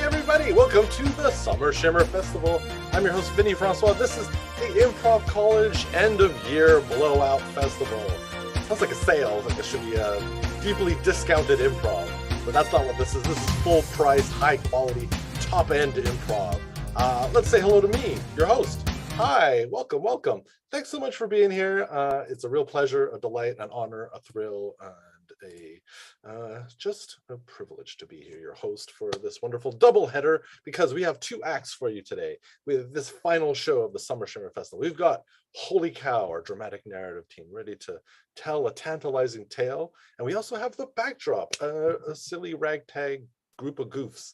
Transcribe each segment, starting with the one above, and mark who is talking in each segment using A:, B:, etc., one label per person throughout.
A: everybody. Welcome to the Summer Shimmer Festival. I'm your host, Vinny Francois. This is the Improv College End of Year Blowout Festival. Sounds like a sale, like it should be a deeply discounted improv. But that's not what this is. This is full price, high quality, top end improv. Let's say hello to me, your host. Hi, welcome, welcome. Thanks so much for being here. It's a real pleasure, a delight, an honor, a thrill, and just a privilege to be here, your host for this wonderful double header, because we have two acts for you today with this final show of the Summer Shimmer Festival. We've got Holy Cow, our dramatic narrative team, ready to tell a tantalizing tale, and we also have the backdrop, a silly ragtag group of goofs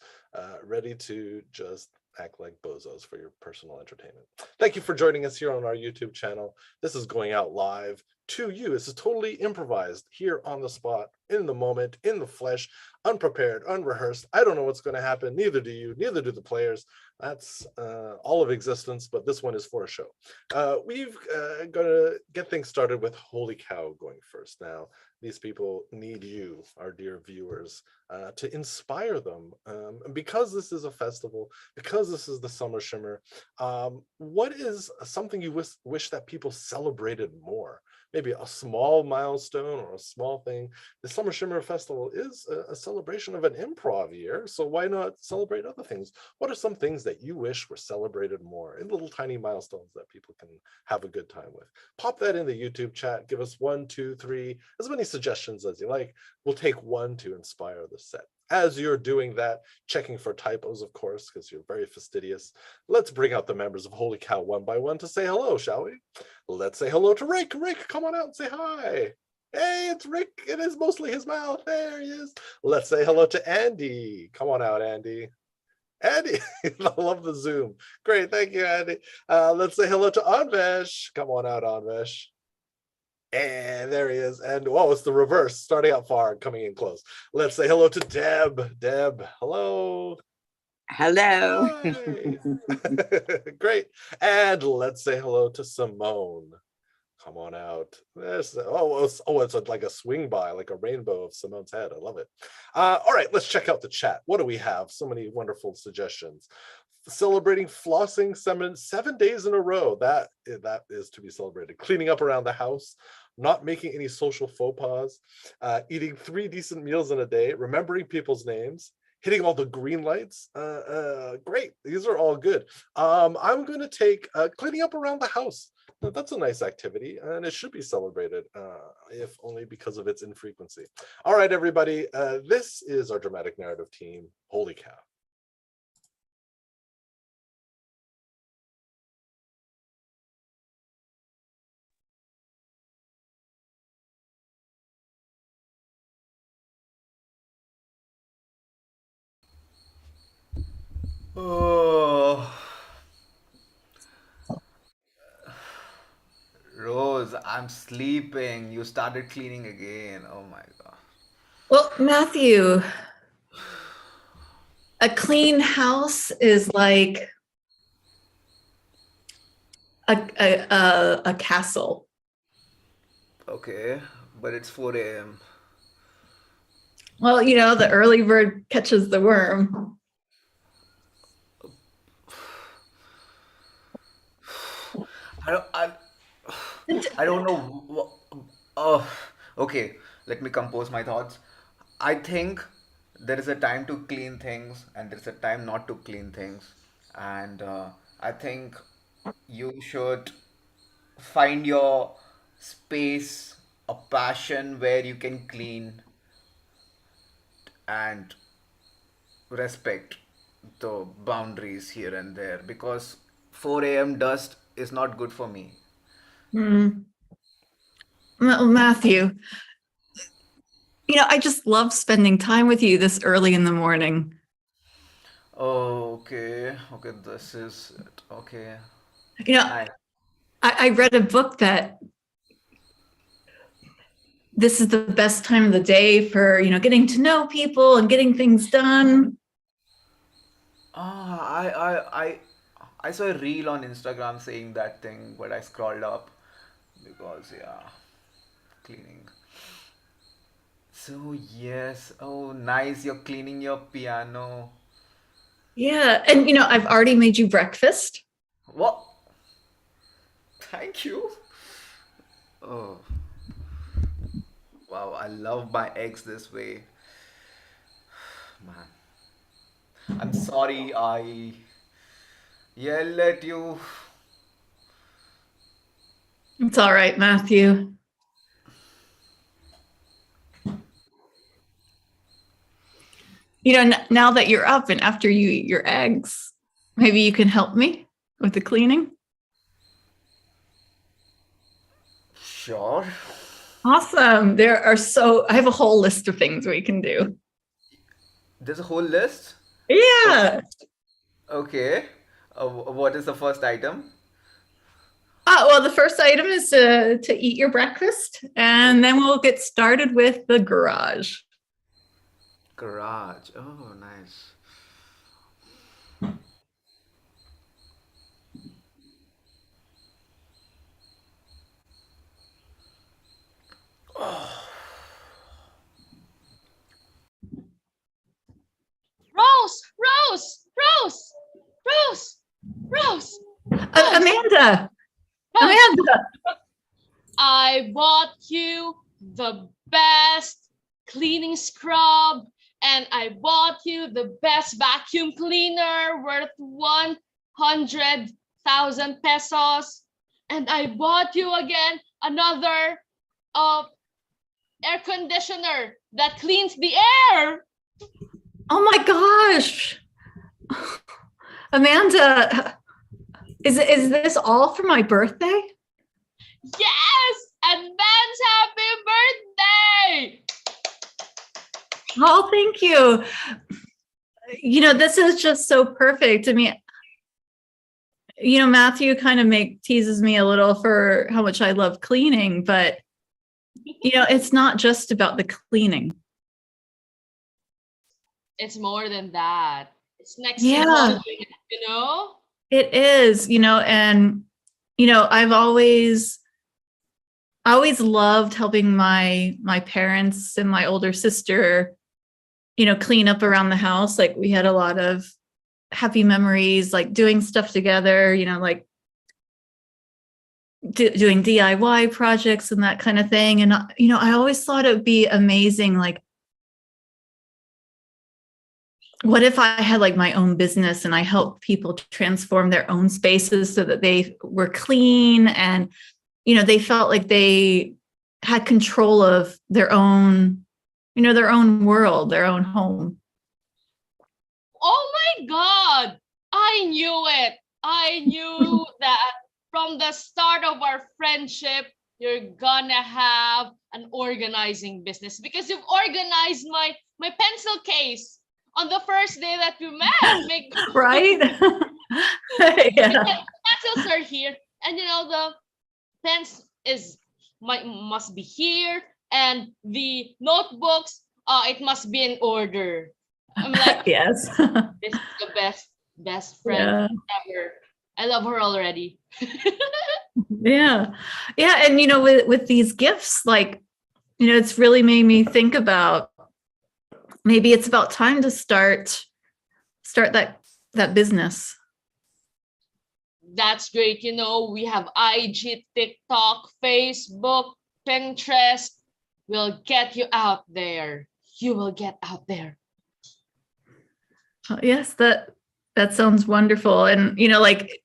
A: ready to just act like bozos for your personal entertainment. Thank you for joining us here on our YouTube channel. This is going out live to you. This is totally improvised here on the spot, in the moment, in the flesh, unprepared, unrehearsed. I don't know what's going to happen. Neither do you, neither do the players. That's all of existence, but this one is for a show. We've got to get things started with Holy Cow going first. Now, these people need you, our dear viewers, to inspire them. And because this is a festival, because this is the Summer Shimmer, what is something you wish that people celebrated more? Maybe a small milestone or a small thing. The Summer Shimmer Festival is a celebration of an improv year, so why not celebrate other things? What are some things that you wish were celebrated more in little tiny milestones that people can have a good time with? Pop that in the YouTube chat. Give us 1, 2, 3, as many suggestions as you like. We'll take one to inspire the set. As you're doing that, checking for typos, of course, because you're very fastidious, let's bring out the members of Holy Cow one by one to say hello, shall we? Let's say hello to Rick. Rick, come on out and say hi. Hey, it's Rick. It is mostly his mouth. There he is. Let's say hello to Andy. Come on out, Andy. Andy, I love the Zoom. Great, thank you, Andy. Let's say hello to Anvesh. Come on out, Anvesh. And there he is. And whoa, it's the reverse, starting out far and coming in close. Let's say hello to Deb. Deb, hello.
B: Hello.
A: Hi. Great. And let's say hello to Simone. Come on out. It's like a swing by, like a rainbow of Simone's head. I love it. All right, let's check out the chat. What do we have? So many wonderful suggestions. Celebrating flossing 7 days in a row. That is to be celebrated. Cleaning up around the house, not making any social faux pas, eating 3 decent meals in a day, remembering people's names, hitting all the green lights. Great. These are all good. I'm going to take cleaning up around the house. That's a nice activity, and it should be celebrated, if only because of its infrequency. All right, everybody. This is our dramatic narrative team. Holy cow.
C: Oh, Rose, I'm sleeping. You started cleaning again. Oh my God.
D: Well, Matthew, a clean house is like a castle.
C: Okay, but it's 4 a.m.
D: Well, the early bird catches the worm.
C: I don't, I, I don't know. Oh, okay. Let me compose my thoughts. I think there is a time to clean things and there is a time not to clean things. And I think you should find your space, a passion where you can clean and respect the boundaries here and there because 4 a.m. dust is not good for me.
D: Hmm. Well, Matthew, I just love spending time with you this early in the morning.
C: Oh, okay. Okay, this is it. Okay.
D: You know,
C: Nice.
D: I read a book that this is the best time of the day for, getting to know people and getting things done.
C: Ah, I saw a reel on Instagram saying that thing, but I scrolled up because yeah, cleaning. So yes, oh nice, you're cleaning your piano.
D: Yeah. And, I've already made you breakfast.
C: What? Thank you. Oh, wow, I love my eggs this way. Man, I'm sorry I yelled at you.
D: It's all right, Matthew. Now that you're up and after you eat your eggs, maybe you can help me with the cleaning.
C: Sure.
D: Awesome. I have a whole list of things we can do.
C: There's a whole list?
D: Yeah.
C: Okay. What is the first item?
D: Well, the first item is to eat your breakfast, and then we'll get started with the garage.
C: Garage. Oh, nice.
E: Rose, Rose, Rose, Rose, Rose, Rose.
D: Amanda,
E: Rose.
D: Amanda.
E: I bought you the best cleaning scrub, and I bought you the best vacuum cleaner worth 100,000 pesos. And I bought you again another air conditioner that cleans the air.
D: Oh my gosh. Amanda, is this all for my birthday?
E: Yes! Advance happy birthday!
D: Oh, thank you. This is just so perfect. I mean, Matthew kind of teases me a little for how much I love cleaning, but it's not just about the cleaning.
E: It's more than that. It's next
D: Yeah.
E: level,
D: It is, and I've always loved helping my parents and my older sister, clean up around the house. Like we had a lot of happy memories, like doing stuff together, like doing DIY projects and that kind of thing. And, I always thought it would be amazing. Like, what if I had like my own business and I helped people transform their own spaces so that they were clean and, they felt like they had control of their own, their own world, their own home.
E: Oh my God! I knew it. I knew that from the start of our friendship, you're gonna have an organizing business because you've organized my pencil case on the first day that we met.
D: Right? Yeah.
E: Pencils are here, and the pens must be here, and the notebooks, it must be in order. I'm like,
D: yes.
E: this is the best friend ever. I love her already.
D: Yeah. And with these gifts, like, it's really made me think about maybe it's about time to start that business.
E: That's great. We have IG, TikTok, Facebook, Pinterest. We'll get you out there. You will get out there.
D: Yes, that sounds wonderful. And, like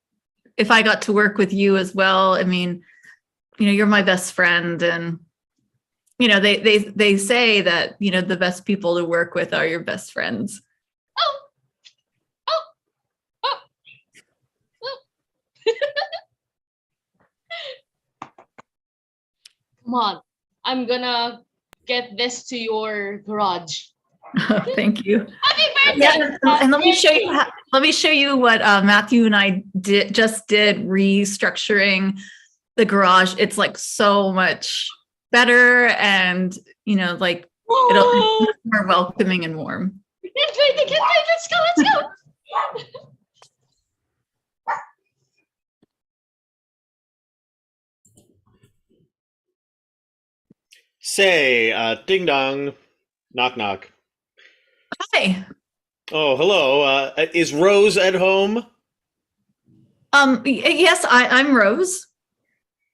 D: if I got to work with you as well, I mean, you're my best friend, and, they say that, the best people to work with are your best friends.
E: Oh. Come on. I'm gonna get this to your garage.
D: Thank you.
E: Happy birthday!
D: Yeah, and let me show you what Matthew and I just did restructuring the garage. It's like so much better, and like it'll be more welcoming and warm.
E: I can't wait. Let's go.
F: Say, ding dong, knock knock.
D: Hi.
F: Oh, hello. Is Rose at home?
D: Yes, I'm Rose.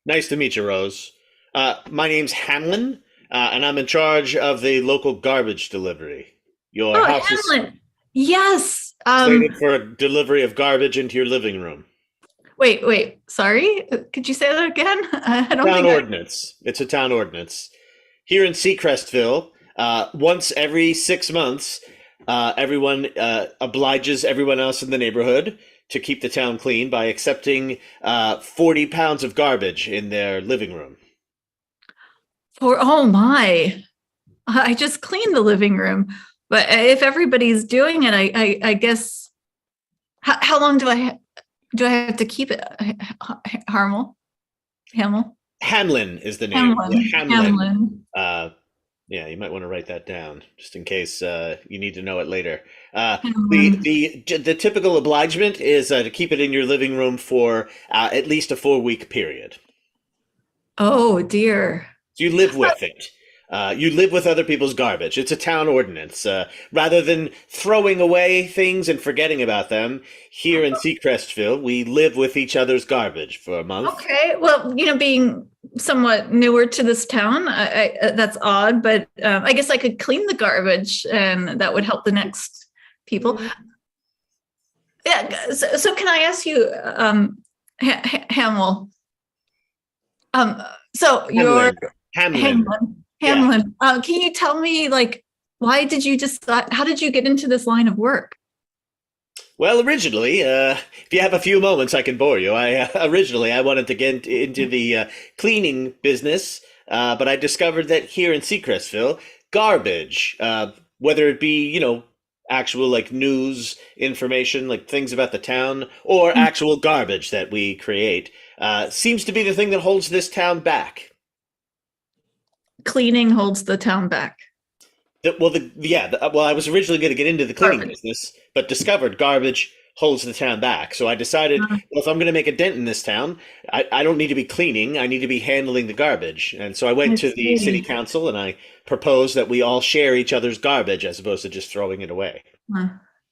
F: Nice to meet you, Rose. My name's Hamlin, and I'm in charge of the local garbage delivery. Your
D: Oh,
F: house is
D: Hamlet. Yes.
F: slated for a delivery of garbage into your living room.
D: Wait. Sorry. Could you say that again? I don't
F: Town
D: think I.
F: ordinance. It's a town ordinance. Here in Seacrestville, once every 6 months, everyone obliges everyone else in the neighborhood to keep the town clean by accepting 40 pounds of garbage in their living room.
D: Oh my. I just cleaned the living room. But if everybody's doing it, I guess how long do I have to keep it? Harmel? Hamel?
F: Hamlin is the name. Yeah, Hamlin.
D: Hamlin.
F: Yeah, you might want to write that down just in case you need to know it later.
D: Hamlin.
F: The typical obligement is to keep it in your living room for at least a 4 week period.
D: Oh dear.
F: So you live with it. You live with other people's garbage. It's a town ordinance. Rather than throwing away things and forgetting about them, here in Seacrestville, we live with each other's garbage for a month.
D: Okay. Well, being somewhat newer to this town, that's odd, but I guess I could clean the garbage and that would help the next people. Yeah. So can I ask you, Hamel? So you're
F: Hamlin.
D: Hamlin. Can you tell me, like, why did you decide? How did you get into this line of work?
F: Well, originally, if you have a few moments, I can bore you. Originally I wanted to get into the cleaning business, but I discovered that here in Seacrestville, garbage, whether it be actual like news information, like things about the town, or actual garbage that we create, seems to be the thing that holds this town back.
D: Cleaning holds the town back.
F: Well, I was originally going to get into the cleaning business, but discovered garbage holds the town back. So I decided, well, if I'm going to make a dent in this town, I don't need to be cleaning. I need to be handling the garbage. And so I went to the city council and I proposed that we all share each other's garbage as opposed to just throwing it away.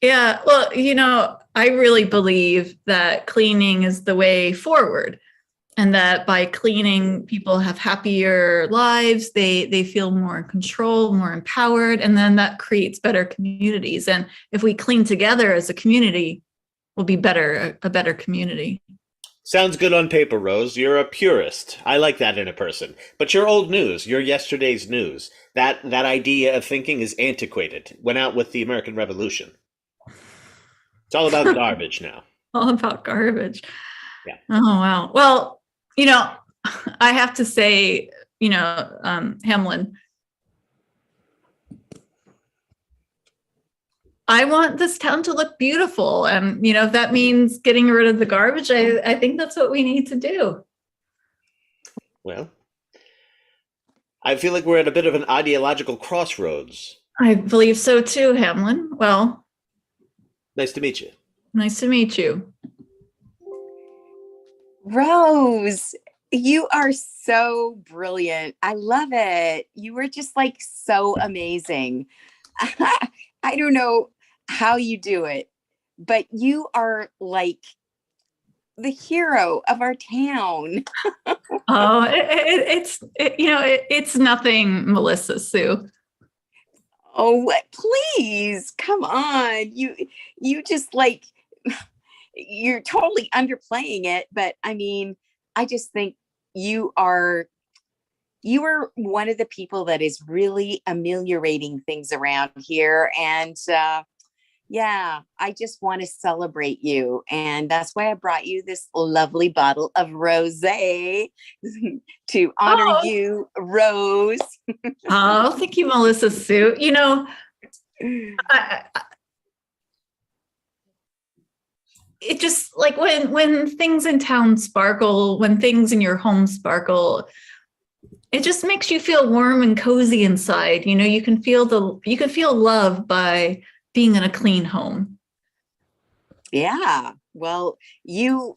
D: Yeah. Well, I really believe that cleaning is the way forward. And that by cleaning, people have happier lives. They feel more in control, more empowered, and then that creates better communities. And if we clean together as a community, we'll be a better community.
F: Sounds good on paper, Rose. You're a purist. I like that in a person. But you're old news. You're yesterday's news. That idea of thinking is antiquated. Went out with the American Revolution. It's all about garbage now.
D: All about garbage.
F: Yeah.
D: Oh wow. Well, I have to say, Hamlin, I want this town to look beautiful. And, if that means getting rid of the garbage, I think that's what we need to do.
F: Well, I feel like we're at a bit of an ideological crossroads.
D: I believe so too, Hamlin. Well,
F: nice to meet you.
D: Nice to meet you.
B: Rose, you are so brilliant. I love it. You were just like so amazing. I don't know how you do it, but you are like the hero of our town.
D: Oh, it's nothing, Melissa Sue.
B: Oh, please, come on. You just like, you're totally underplaying it, but I mean, I just think you are one of the people that is really ameliorating things around here. And yeah, I just want to celebrate you. And that's why I brought you this lovely bottle of rosé to honor you, Rose.
D: Oh, thank you, Melissa Sue. It just like when things in town sparkle, when things in your home sparkle, it just makes you feel warm and cozy inside. You can feel love by being in a clean home.
B: Yeah. Well, you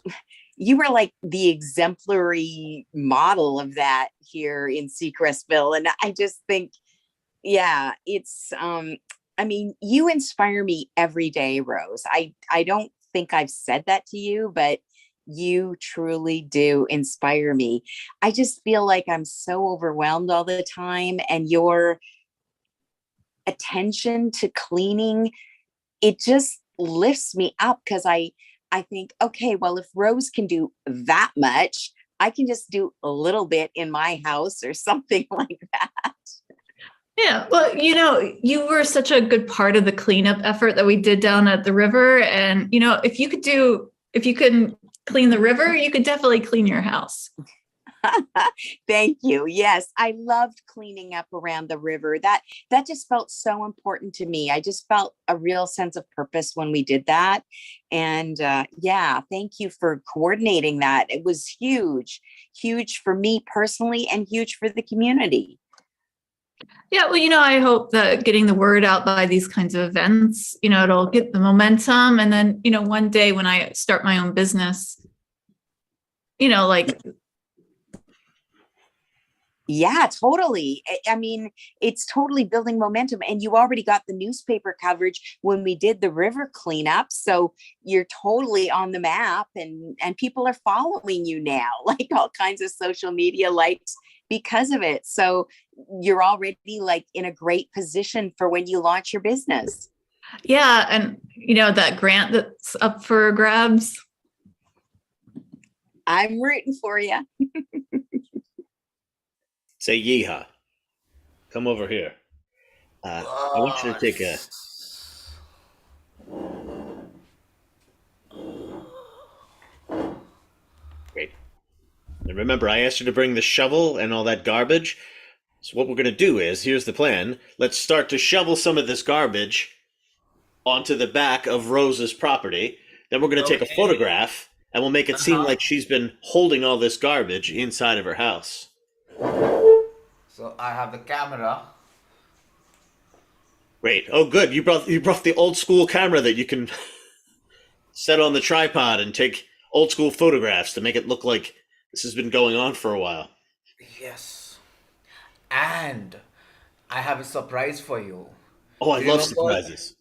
B: were like the exemplary model of that here in Seacrestville. And I just think, yeah, it's I mean, you inspire me every day, Rose. I don't think I've said that to you, but you truly do inspire me. I just feel like I'm so overwhelmed all the time, and your attention to cleaning, it just lifts me up because I think, okay, well, if Rose can do that much, I can just do a little bit in my house or something like that.
D: Yeah, well, you were such a good part of the cleanup effort that we did down at the river. And, if you can clean the river, you could definitely clean your house.
B: Thank you. Yes, I loved cleaning up around the river. That just felt so important to me. I just felt a real sense of purpose when we did that. And yeah, thank you for coordinating that. It was huge for me personally and huge for the community.
D: Yeah, well, I hope that getting the word out by these kinds of events, it'll get the momentum. And then, one day when I start my own business, like,
B: yeah, totally. I mean, it's totally building momentum. And you already got the newspaper coverage when we did the river cleanup. So you're totally on the map, and people are following you now, like all kinds of social media likes because of it. So you're already like in a great position for when you launch your business.
D: yeah. And, that grant that's up for grabs.
B: I'm rooting for you.
F: Say yeehaw. Come over here. I want you to take a. Great. And remember, I asked you to bring the shovel and all that garbage. So what we're going to do is, here's the plan. Let's start to shovel some of this garbage onto the back of Rose's property. Then we're going to take a photograph, and we'll make it seem like she's been holding all this garbage inside of her house.
C: So I have the camera.
F: Great. Oh, good. You brought the old school camera that you can set on the tripod and take old school photographs to make it look like this has been going on for a while.
C: Yes. And I have a surprise for you.
F: Oh, I
C: You
F: love
C: remember-
F: surprises.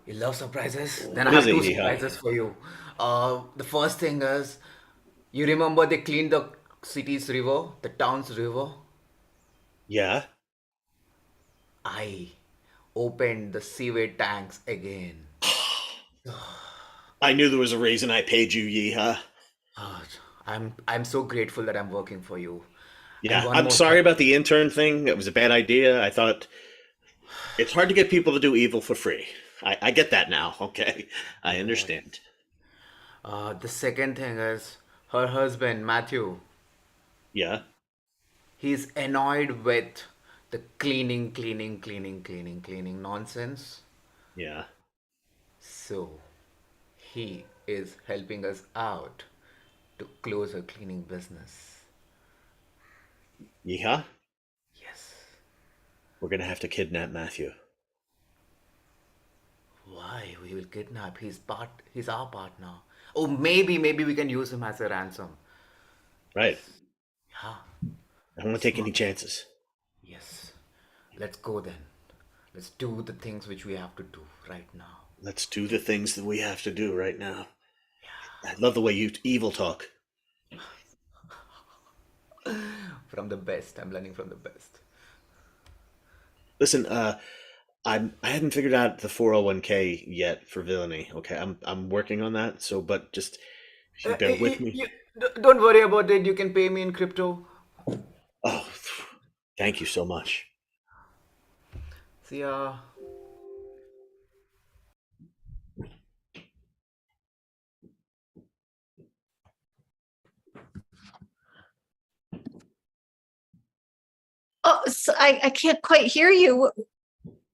C: You love surprises? Then
F: What
C: I
F: is
C: have
F: it,
C: two
F: Yeehaw?
C: surprises for you. The first thing is, you remember they cleaned the city's river, the town's river?
F: Yeah?
C: I opened the sewage tanks again.
F: I knew there was a reason I paid you, Yeehaw.
C: I'm so grateful that I'm working for you.
F: Yeah,
C: And one
F: I'm
C: more
F: sorry
C: thing.
F: about the intern thing. It was a bad idea. I thought it's hard to get people to do evil for free. I get that now, okay? I understand.
C: The second thing is, her husband, Matthew,
F: Yeah?
C: he's annoyed with the cleaning nonsense.
F: Yeah.
C: So he is helping us out to close her cleaning business.
F: Yeehaw?
C: Yes.
F: We're gonna have to kidnap Matthew.
C: Why? We will kidnap. He's our partner. Oh, maybe we can use him as a ransom.
F: Right.
C: Yeah.
F: I don't want to take any chances.
C: Yes. Let's go then. Let's do the things which we have to do right now.
F: Let's do the things that we have to do right now. I love the way you evil talk.
C: From the best. I'm learning from the best.
F: Listen, I hadn't figured out the 401k yet for villainy. Okay, I'm working on that. So, but just if you bear with me.
C: Don't worry about it. You can pay me in crypto.
F: Oh, thank you so much.
C: See ya.
D: Oh, so I can't quite hear you.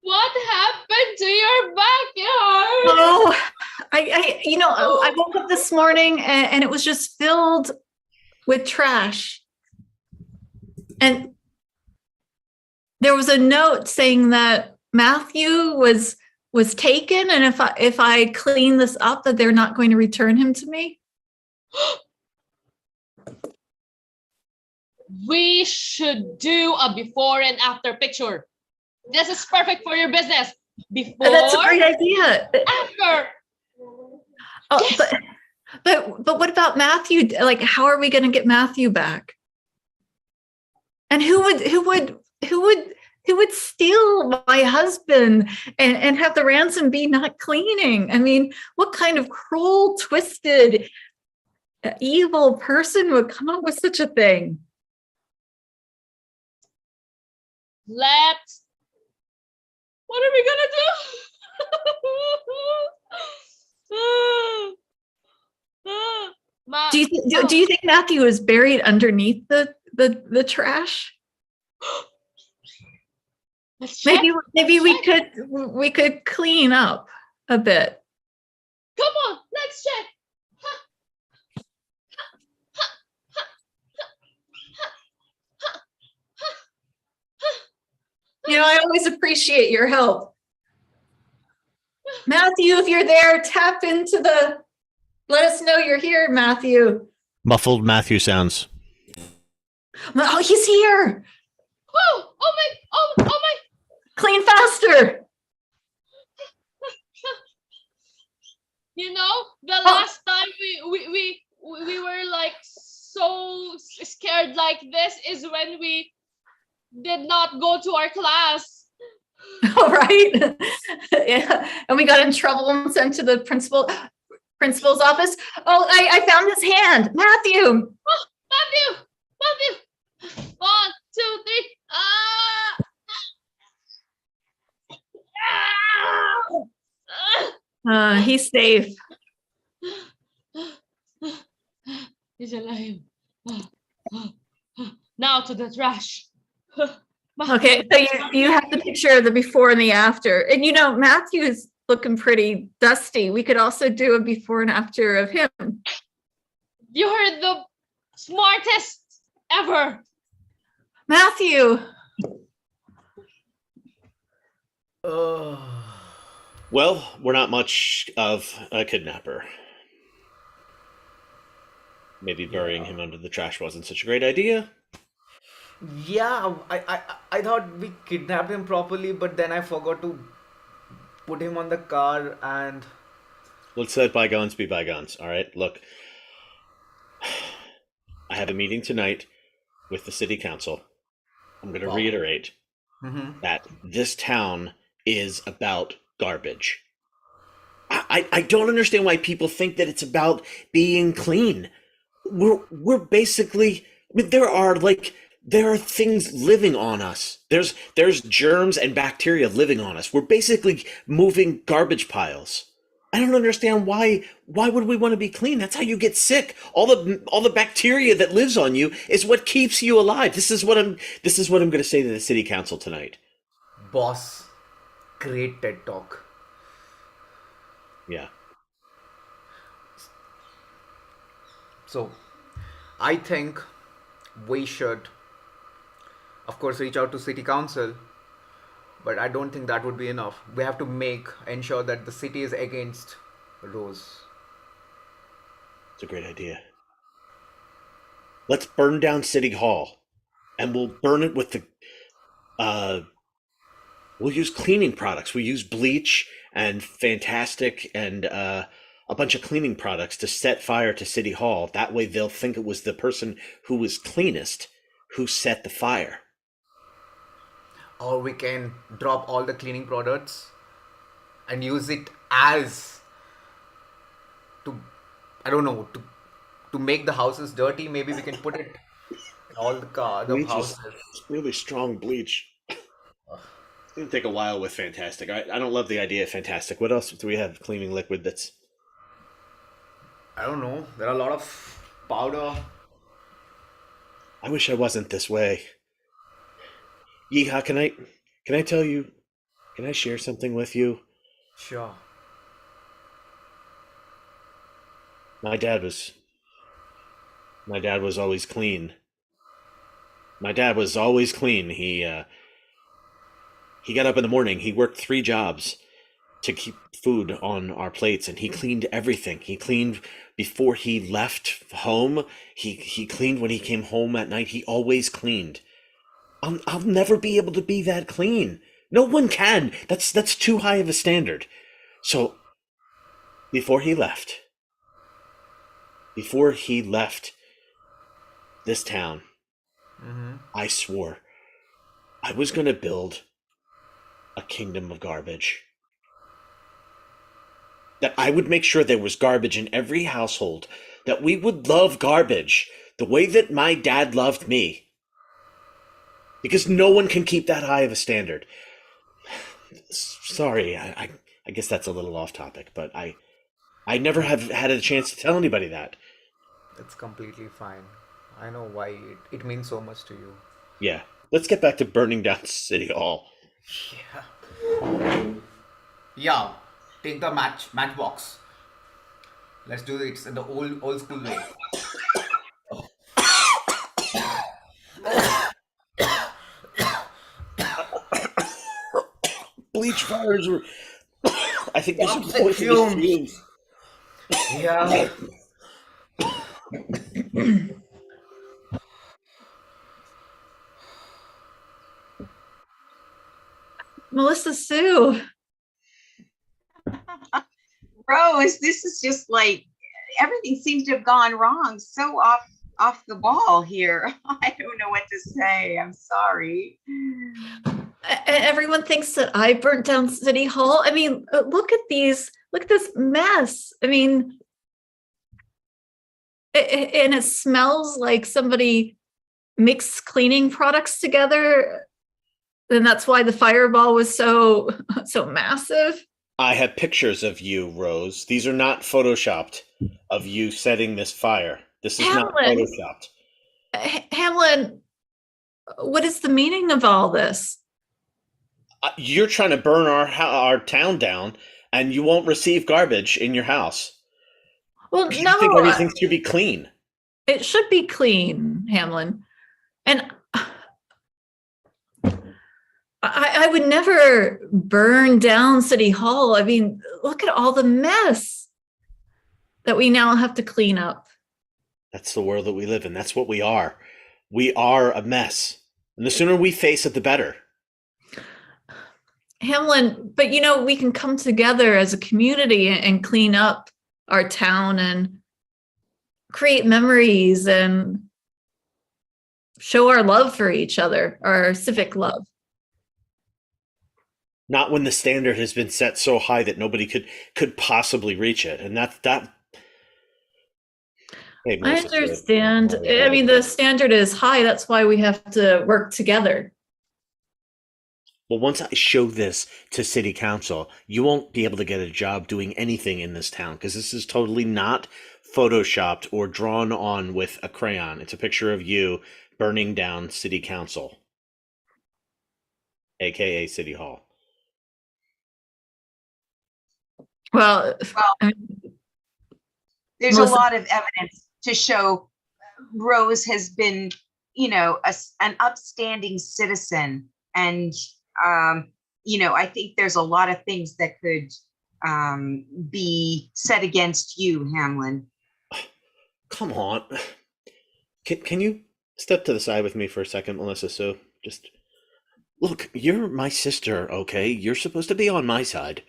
E: What happened to your backyard?
D: Oh, I woke up this morning and it was just filled with trash. And there was a note saying that Matthew was taken, and if I clean this up, that they're not going to return him to me.
E: We should do a before and after picture. This is perfect for your business. Before,
D: And that's a great idea.
E: after.
D: Oh,
E: Yes.
D: but what about Matthew? Like, how are we going to get Matthew back? And who would steal my husband and have the ransom be not cleaning? I mean, what kind of cruel, twisted, evil person would come up with such a thing?
E: What are we gonna do?
D: Do you think Matthew is buried underneath the trash?
E: Let's check.
D: Maybe we could clean up a bit.
E: Come on, let's check.
D: You know, I always appreciate your help. Matthew, if you're there, tap into let us know you're here, Matthew.
F: Muffled Matthew sounds.
D: Oh, he's here.
E: Oh my.
D: Clean faster.
E: You know, the last time we were like so scared like this is when we did not go to our class.
D: All right. Yeah. And we got in trouble and sent to the principal's office. Oh, I found his hand. Matthew.
E: Oh, Matthew. 1, 2, 3.
D: He's safe.
E: He's alive. Now to the trash.
D: Okay, so you have the picture of the before and the after. And you know, Matthew is looking pretty dusty. We could also do a before and after of him.
E: You heard the smartest ever.
D: Matthew.
F: Well, we're not much of a kidnapper. Maybe burying him under the trash wasn't such a great idea.
C: Yeah, I thought we kidnapped him properly, but then I forgot to put him on the car and...
F: Let's let bygones be bygones, all right? Look, I have a meeting tonight with the city council. I'm going to reiterate that this town is about garbage. I don't understand why people think that it's about being clean. We're basically, I mean, there are things living on us. There's germs and bacteria living on us. We're basically moving garbage piles. I don't understand why would we want to be clean? That's how you get sick. All the bacteria that lives on you is what keeps you alive. This is what I'm going to say to the city council tonight.
C: Boss, great TED talk.
F: Yeah.
C: So, I think we should, of course, reach out to city council, but I don't think that would be enough. We have to ensure that the city is against Rose.
F: It's a great idea. Let's burn down City Hall, and we'll burn it with we'll use cleaning products. We'll use bleach and Fantastic and a bunch of cleaning products to set fire to City Hall. That way they'll think it was the person who was cleanest who set the fire.
C: Or we can drop all the cleaning products and use it as to make the houses dirty. Maybe we can put it in all the houses.
F: It's really strong bleach. It's going to take a while with Fantastic. I don't love the idea of Fantastic. What else do we have cleaning liquid that's...
C: I don't know. There are a lot of powder.
F: I wish I wasn't this way. Yeehaw, can I tell you, can I share something with you?
C: Sure.
F: My dad was always clean. My dad was always clean. He got up in the morning. He worked 3 jobs to keep food on our plates, and he cleaned everything. He cleaned before he left home. He cleaned when he came home at night. He always cleaned. I'll never be able to be that clean. No one can. That's too high of a standard. So before he left this town, I swore I was going to build a kingdom of garbage. That I would make sure there was garbage in every household. That we would love garbage the way that my dad loved me. Because no one can keep that high of a standard. Sorry, I guess that's a little off topic, but I never have had a chance to tell anybody that.
C: It's completely fine. I know why it means so much to you.
F: Yeah, let's get back to burning down City Hall.
C: Yeah, take the matchbox. Let's do it in the old school way.
F: Bleach fires were. I think this is
C: Toxic
F: poisonous
C: fumes.
F: fumes.
C: Yeah.
D: Melissa Sue.
B: Rose, this is just like everything seems to have gone wrong. So off the ball here. I don't know what to say. I'm sorry.
D: Everyone thinks that I burnt down City Hall. I mean, look at this mess. I mean, and it smells like somebody mixed cleaning products together. And that's why the fireball was so massive.
F: I have pictures of you, Rose. These are not photoshopped of you setting this fire. This is not
D: Hamlin.
F: photoshopped.
D: Hamlin, what is the meaning of all this?
F: You're trying to burn our town down, and you won't receive garbage in your house.
D: Well,
F: You
D: no,
F: think everything should be clean.
D: it should be clean, Hamlin. And I would never burn down City Hall. I mean, look at all the mess that we now have to clean up.
F: That's the world that we live in. That's what we are. We are a mess. And the sooner we face it, the better.
D: Hamlin, but we can come together as a community and clean up our town and create memories and show our love for each other, our civic love.
F: Not when the standard has been set so high that nobody could possibly reach it. And that Hey,
D: I
F: Melissa,
D: understand. I mean, the standard is high. That's why we have to work together.
F: well, once I show this to city council, you won't be able to get a job doing anything in this town because this is totally not photoshopped or drawn on with a crayon. It's a picture of you burning down city council, aka City Hall.
D: Well, I mean,
B: There's
D: Melissa-
B: a lot of evidence to show Rose has been, an upstanding citizen. And, I think there's a lot of things that could be said against you, Hamlin.
F: Come on. Can you step to the side with me for a second, Melissa? So just look, you're my sister, okay? You're supposed to be on my side.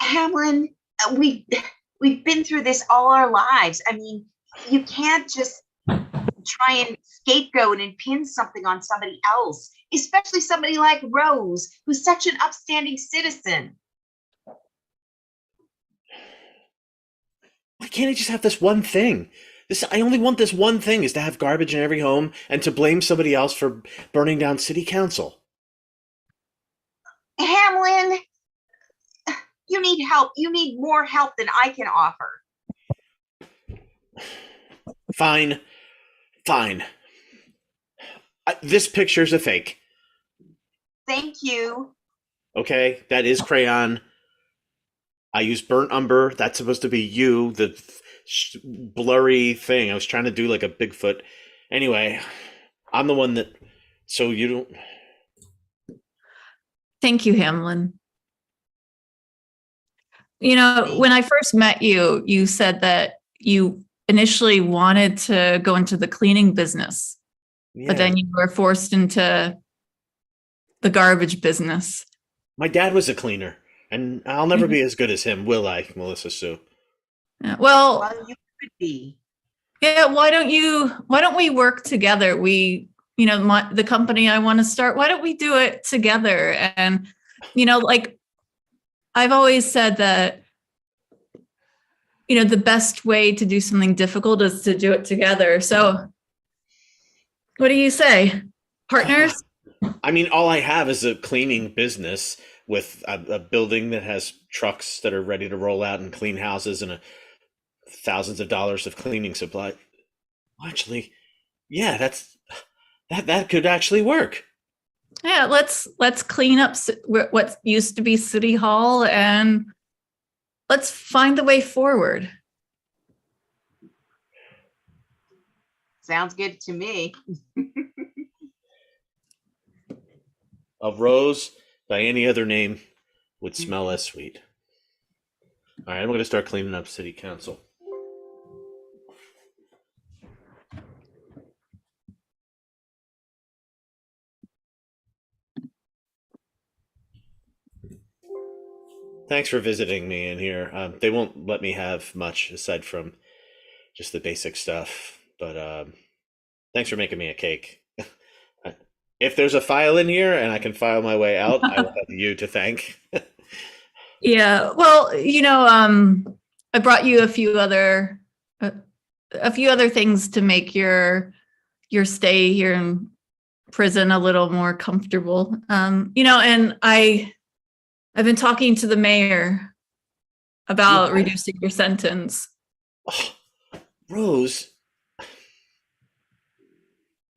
B: Hamlin, we've been through this all our lives. I mean, you can't just try and scapegoat and pin something on somebody else, especially somebody like Rose, who's such an upstanding citizen.
F: Why can't I just have this one thing? I only want this one thing, is to have garbage in every home and to blame somebody else for burning down city council.
B: Hamlin, you need help. You need more help than I can offer.
F: Fine. This picture's a fake.
B: Thank you.
F: Okay, that is crayon. I used burnt umber. That's supposed to be you, the blurry thing. I was trying to do like a Bigfoot. Anyway, I'm the one that. So you don't.
D: thank you, Hamlin. When I first met you, you said that you initially wanted to go into the cleaning business, but then you were forced into the garbage business.
F: My dad was a cleaner, and I'll never be as good as him, will I, Melissa Sue?
D: Yeah, well,
G: Well, you could be.
D: yeah, why don't we work together? The company I want to start, why don't we do it together? And, like I've always said that, the best way to do something difficult is to do it together. So what do you say? Partners?
F: I mean, all I have is a cleaning business with a building that has trucks that are ready to roll out and clean houses and thousands of dollars of cleaning supply. Actually, yeah, that could actually work.
D: Yeah, let's clean up what used to be City Hall and let's find the way forward.
G: Sounds good to me.
F: A rose by any other name would smell as sweet. All right, I'm going to start cleaning up city council. Thanks for visiting me in here. They won't let me have much aside from just the basic stuff, but thanks for making me a cake. If there's a file in here and I can file my way out, I will have you to thank.
D: Yeah, well, I brought you a few other things to make your stay here in prison a little more comfortable. And I've been talking to the mayor about reducing your sentence.
F: Oh, Rose,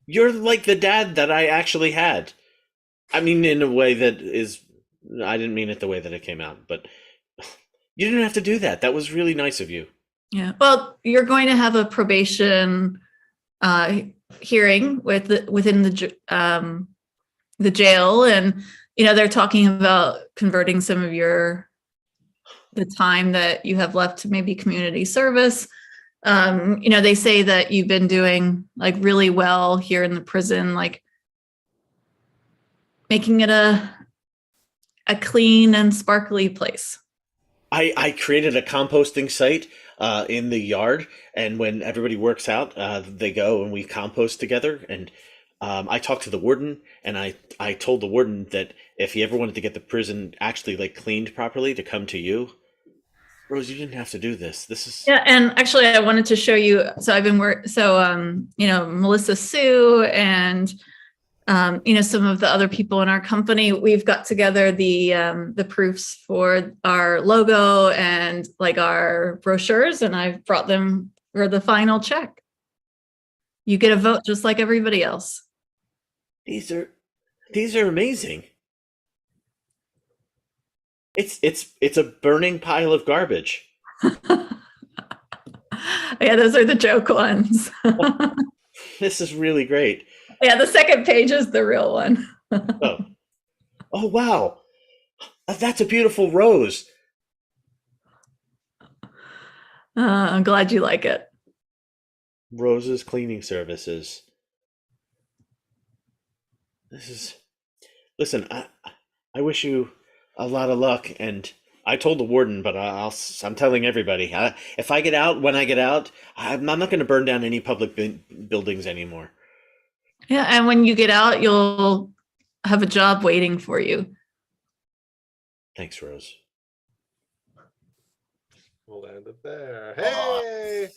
F: you're like the dad that I actually had. I mean, in a way that is, I didn't mean it the way that it came out, but you didn't have to do that. That was really nice of you.
D: Yeah. Well, you're going to have a probation hearing within the jail, and they're talking about converting some of the time that you have left to maybe community service. They say that you've been doing like really well here in the prison, like making it a clean and sparkly place.
F: I created a composting site in the yard, and when everybody works out, they go and we compost together. And I talked to the warden, and I told the warden that if he ever wanted to get the prison actually like cleaned properly, to come to you. Rose, you didn't have to do this. This is
D: and actually I wanted to show you. So I've been Melissa Sue and some of the other people in our company, we've got together the proofs for our logo and like our brochures, and I've brought them for the final check. You get a vote just like everybody else.
F: These are amazing. It's a burning pile of garbage.
D: Yeah, those are the joke ones.
F: This is really great.
D: Yeah, the second page is the real one.
F: Oh, wow. That's a beautiful rose.
D: I'm glad you like it.
F: Rose's Cleaning Services. Listen, I wish you a lot of luck, and I told the warden, but I'm telling everybody. If I get out, when I get out, I'm not going to burn down any public buildings anymore.
D: Yeah, and when you get out, you'll have a job waiting for you.
F: Thanks, Rose.
A: We'll end it there. Hey!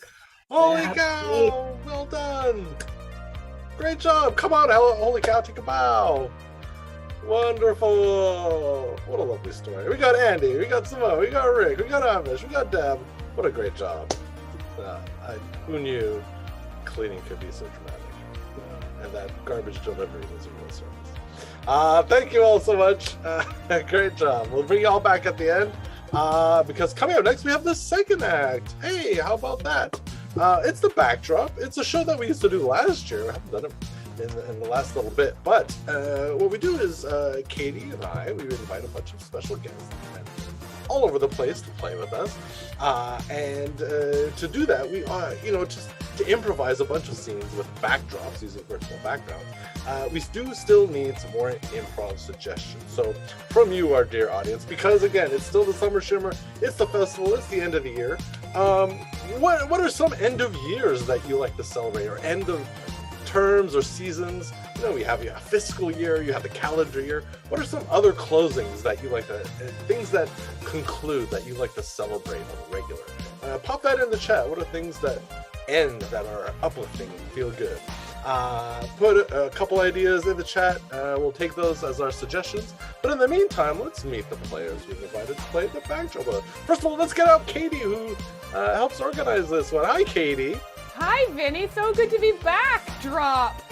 A: Holy cow! Well done! Great job! Come on, holy cow, take a bow! Wonderful! What a lovely story. We got Andy, we got Simone, we got Rick, we got Amish, we got Deb. What a great job. Who knew cleaning could be so dramatic? And that garbage delivery was a real service. Thank you all so much. Great job. We'll bring you all back at the end because coming up next we have the second act. Hey, how about that? It's the backdrop. It's a show that we used to do last year. I haven't done it in the last little bit, but what we do is Katie and I, we invite a bunch of special guests and all over the place to play with us. And to do that, we just to improvise a bunch of scenes with backdrops, using virtual backgrounds. We do still need some more improv suggestions. So from you, our dear audience, because again, it's still the Summer Shimmer, it's the festival, it's the end of the year. What are some end of years that you like to celebrate, or end of terms or seasons? You know, we have a fiscal year, you have the calendar year. What are some other closings that you like to, things that conclude that you like to celebrate on a regular? Pop that in the chat. What are things that end that are uplifting and feel good? Put a couple ideas in the chat. We'll take those as our suggestions. But in the meantime, let's meet the players we've invited to play the backdrop. First of all, let's get out Katie, who helps organize this one. Hi, Katie.
H: Hi, Vinny. So good to be back. Drop.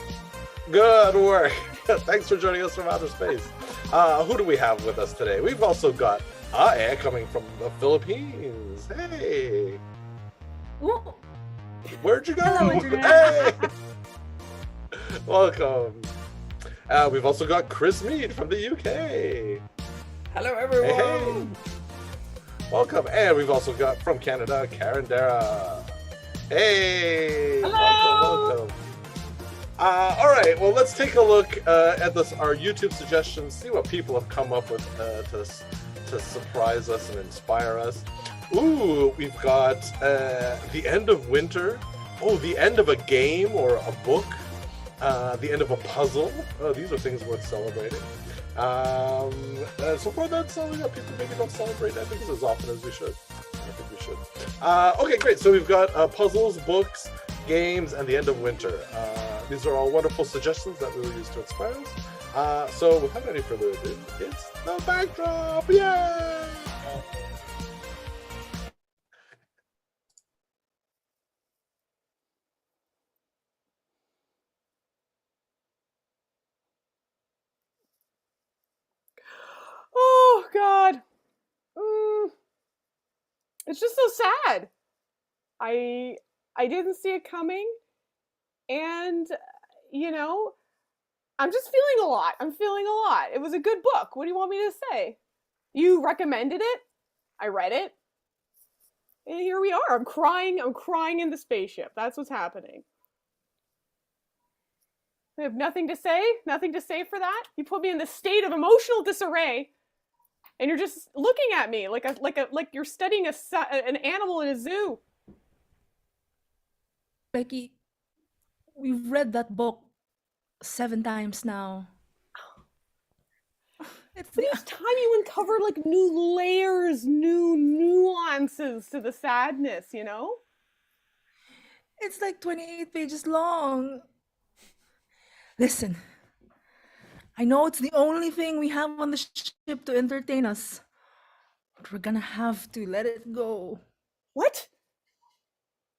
A: Good work. Thanks for joining us from outer space. Who do we have with us today? We've also got Ae coming from the Philippines. Hey.
I: Ooh.
A: Where'd you go?
I: Hello, Internet.
A: Hey. Welcome. We've also got Chris Mead from the UK.
C: Hello, everyone.
A: Hey. Welcome. And we've also got from Canada, Karen Dara. Hey.
H: Hello.
A: Welcome. All right. Well, let's take a look at our YouTube suggestions. See what people have come up with to surprise us and inspire us. Ooh, we've got the end of winter. Oh, the end of a game or a book. The end of a puzzle. Oh, these are things worth celebrating. So far, that's all we got. People maybe don't celebrate endings as often as we should. I think we should. Okay, great. So we've got puzzles, books, games, and the end of winter. These are all wonderful suggestions that we will use to inspire us. So without any further ado, it's the backdrop. Yay!
H: Oh, God. It's just so sad. I didn't see it coming. And, I'm just feeling a lot. I'm feeling a lot. It was a good book. What do you want me to say? You recommended it. I read it. And here we are. I'm crying in the spaceship. That's what's happening. I have nothing to say for that. You put me in this state of emotional disarray, and you're just looking at me like you're studying an animal in a zoo.
I: Becky, we've read that book 7 times now.
H: But each time you uncover like new layers, new nuances to the sadness,
I: It's like 28 pages long. Listen, I know it's the only thing we have on the ship to entertain us, but we're gonna have to let it go.
H: What?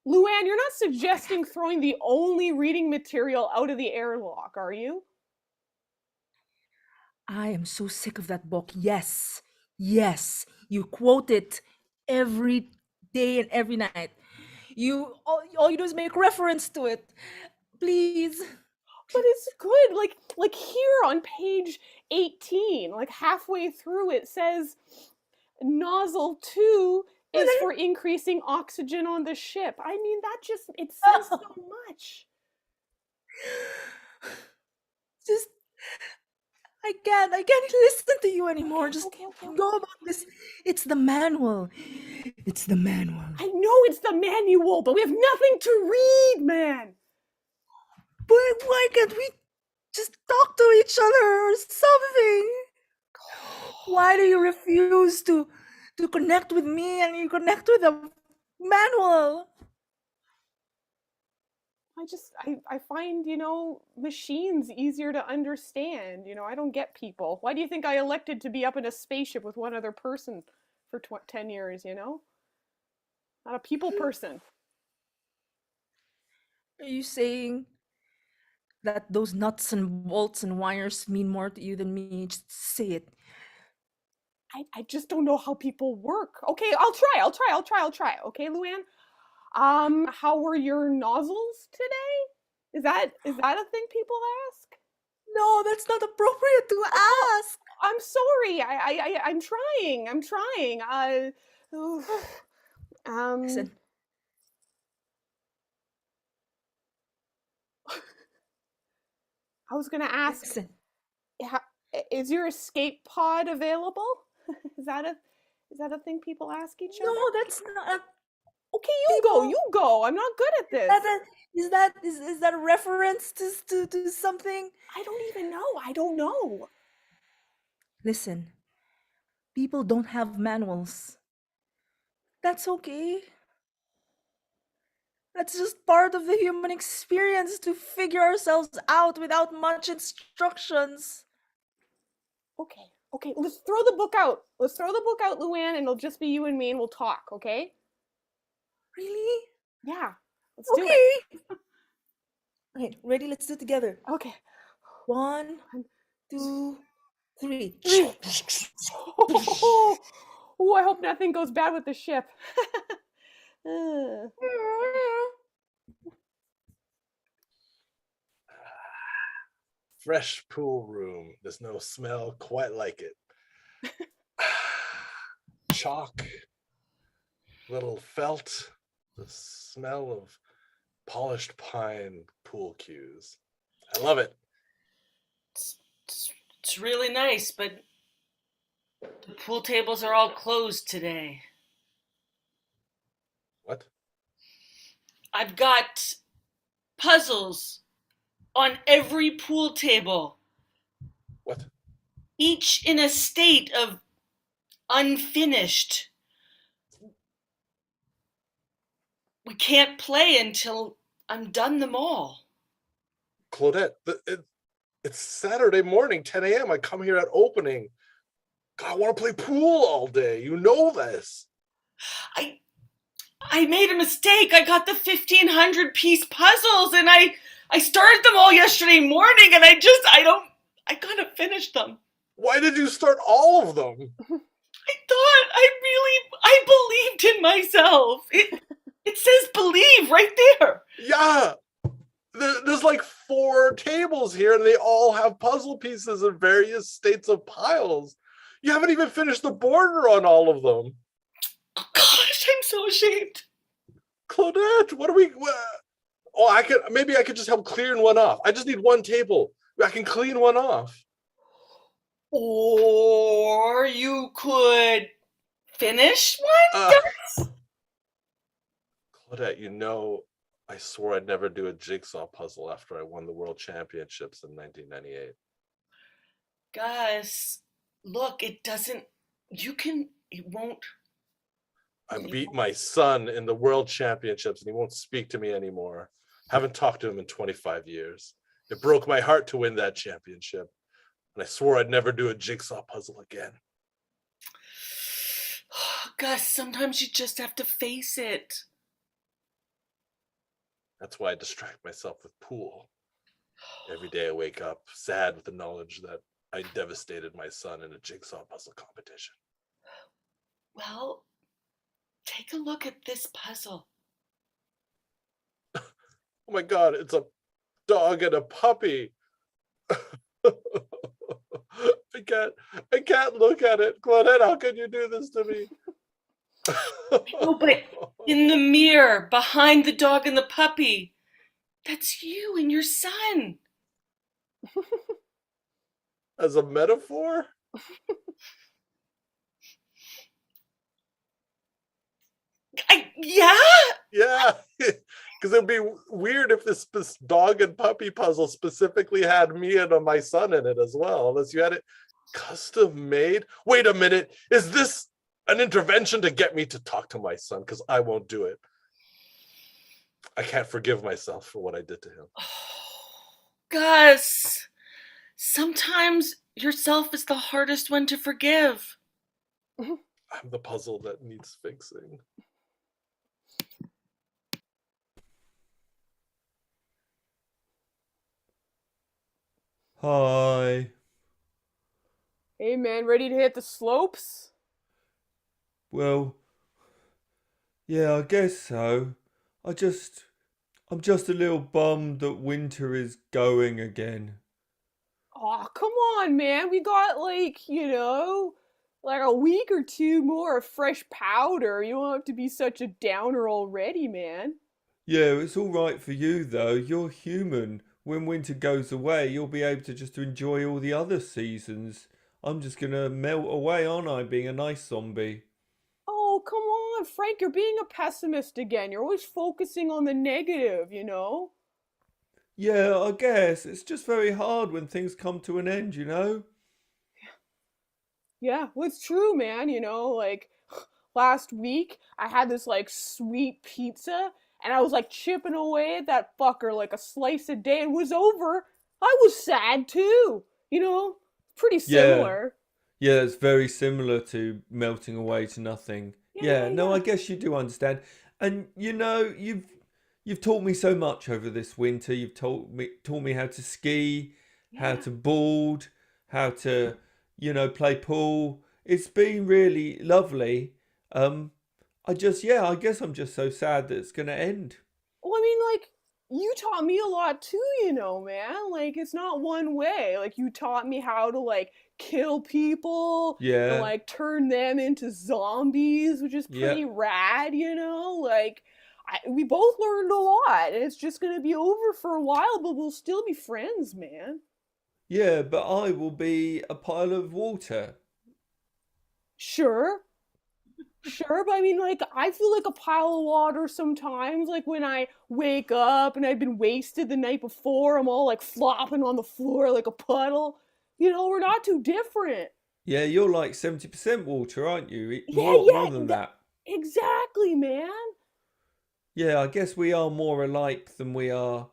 H: Luann, you're not suggesting throwing the only reading material out of the airlock, are you?
I: I am so sick of that book. Yes, you quote it every day and every night. All you do is make reference to it. Please.
H: But it's good. Like here on page 18, like halfway through, it says nozzle 2 is for increasing oxygen on the ship. I mean, it says so much.
I: Just, I can't listen to you anymore. Just
H: Okay.
I: go about this. It's the manual.
H: I know it's the manual, but we have nothing to read, man.
I: But why can't we just talk to each other or something? Why do you refuse to connect with me and you connect with the manual?
H: I find, machines easier to understand. I don't get people. Why do you think I elected to be up in a spaceship with one other person for 10 years, Not a people person.
I: Are you saying that those nuts and bolts and wires mean more to you than me? Just say it.
H: I just don't know how people work. Okay, I'll try. Okay, Luann? How were your nozzles today? Is that a thing people ask?
I: No, that's not appropriate to ask.
H: I'm sorry. I'm trying. I'm trying. Oof.
I: Listen,
H: I was gonna ask,
I: listen.
H: is your escape pod available? Is that a thing people ask each
I: No,
H: other?
I: that's not.
H: Okay, you go.
I: People.
H: You go. I'm not good at this.
I: Is that a reference to something?
H: I don't even know. I don't know.
I: Listen, people don't have manuals. That's okay. That's just part of the human experience to figure ourselves out without much instructions.
H: Okay. Okay. Let's throw the book out. Let's throw the book out, Luann, and it'll just be you and me, and we'll talk. Okay?
I: Really?
H: Yeah. Let's do it.
I: Okay. Okay, ready? Let's do it together.
H: Okay.
I: 1, 2, 3.
H: Oh, I hope nothing goes bad with the ship. Uh,
A: Fresh pool room. There's no smell quite like it. Chalk, little felt, the smell of polished pine pool cues. I love it.
J: It's really nice, but the pool tables are all closed today.
A: What?
J: I've got puzzles on every pool table,
A: What?
J: each in a state of unfinished. We can't play until I'm done them all.
A: Claudette, it's Saturday morning, 10 a.m. I come here at opening. God, I want to play pool all day. You know this.
J: I made a mistake. I got the 1,500 piece puzzles and I started them all yesterday morning and I gotta finish them.
A: Why did you start all of them?
J: I believed in myself. It says believe right there.
A: Yeah. There's like 4 tables here and they all have puzzle pieces in various states of piles. You haven't even finished the border on all of them.
J: Oh gosh, I'm so ashamed.
A: Claudette, maybe I could just help clearing one off. I just need one table. I can clean one off.
J: Or you could finish one?
A: Claudette, you know, I swore I'd never do a jigsaw puzzle after I won the world championships in 1998.
J: Gus, look, it won't.
A: I beat my son in the world championships and he won't speak to me anymore. Haven't talked to him in 25 years. It broke my heart to win that championship. And I swore I'd never do a jigsaw puzzle again.
J: Gus, sometimes you just have to face it.
A: That's why I distract myself with pool. Every day I wake up sad with the knowledge that I devastated my son in a jigsaw puzzle competition.
J: Well, take a look at this puzzle.
A: Oh my God, it's a dog and a puppy. I can't look at it. Claudette, how can you do this to me?
J: No, but in the mirror, behind the dog and the puppy, that's you and your son.
A: As a metaphor?
J: Yeah?
A: Yeah. Because it'd be weird if this dog and puppy puzzle specifically had me and my son in it as well, unless you had it custom made. Wait a minute. Is this an intervention to get me to talk to my son? Because I won't do it. I can't forgive myself for what I did to him.
J: Oh, Gus, sometimes yourself is the hardest one to forgive.
A: I'm the puzzle that needs fixing.
K: Hi.
H: Hey man, ready to hit the slopes?
K: Well, yeah, I guess so. I'm just a little bummed that winter is going again.
H: Oh, come on, man. We got like, like a week or two more of fresh powder. You don't have to be such a downer already, man.
K: Yeah, it's all right for you though. You're human. When winter goes away, you'll be able to just enjoy all the other seasons. I'm just gonna melt away, aren't I, being a nice zombie?
H: Oh, come on, Frank, you're being a pessimist again. You're always focusing on the negative.
K: Yeah, I guess. It's just very hard when things come to an end, you know?
H: Yeah, well, it's true, man. Like last week, I had this like sweet pizza and I was like chipping away at that fucker like a slice a day and it was over. I was sad too. Pretty
K: Yeah.
H: similar.
K: Yeah, it's very similar to melting away to nothing.
H: Yeah,
K: Yeah,
H: yeah,
K: no,
H: yeah.
K: I guess you do understand. And you've taught me so much over this winter. You've taught me how to ski, how
H: Yeah.
K: to board, how to, play pool. It's been really lovely. I guess I'm just so sad that it's gonna end.
H: Well, I mean, like, you taught me a lot too, man. Like, it's not one way. Like, you taught me how to, like, kill people and,
K: Yeah,
H: like, turn them into zombies, which is
K: yeah.
H: pretty rad. Like, we both learned a lot, and it's just gonna be over for a while, but we'll still be friends, man.
K: Yeah, but I will be a pile of water.
H: Sure. Sure, but I mean, like, I feel like a pile of water sometimes. Like, when I wake up and I've been wasted the night before, I'm all like flopping on the floor like a puddle. We're not too different.
K: Yeah, you're like 70% water, aren't you?
H: Yeah,
K: More
H: yeah,
K: than that.
H: exactly, man.
K: Yeah, I guess we are more alike than we are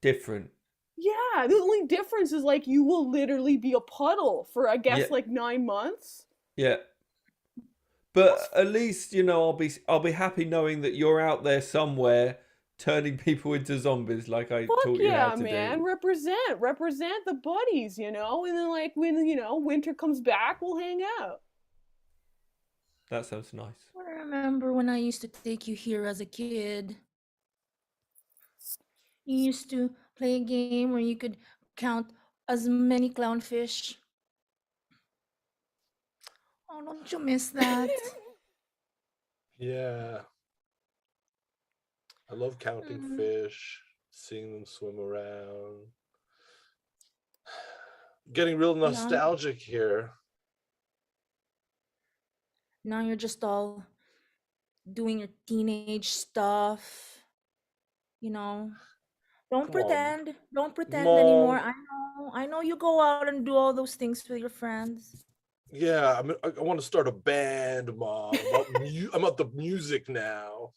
K: different.
H: Yeah, the only difference is like you will literally be a puddle for, I
K: Yeah,
H: guess, like 9 months.
K: yeah. But at least, I'll be happy knowing that you're out there somewhere turning people into zombies like I
H: Fuck
K: taught you how
H: yeah,
K: to
H: man.
K: do.
H: Represent the buddies. And then, like, when, winter comes back, we'll hang out.
K: That sounds nice.
I: I remember when I used to take you here as a kid. You used to play a game where you could count as many clownfish. Oh, don't you miss that?
A: Yeah, I love counting
I: Mm.
A: fish, seeing them swim around, getting real
I: Now,
A: nostalgic here.
I: now you're just all doing your teenage stuff, you know. Don't
A: Come on,
I: pretend. Don't pretend anymore.
A: mom.
I: I know you go out and do all those things with your friends.
A: Yeah, I want to start a band, mom. I'm about the music now.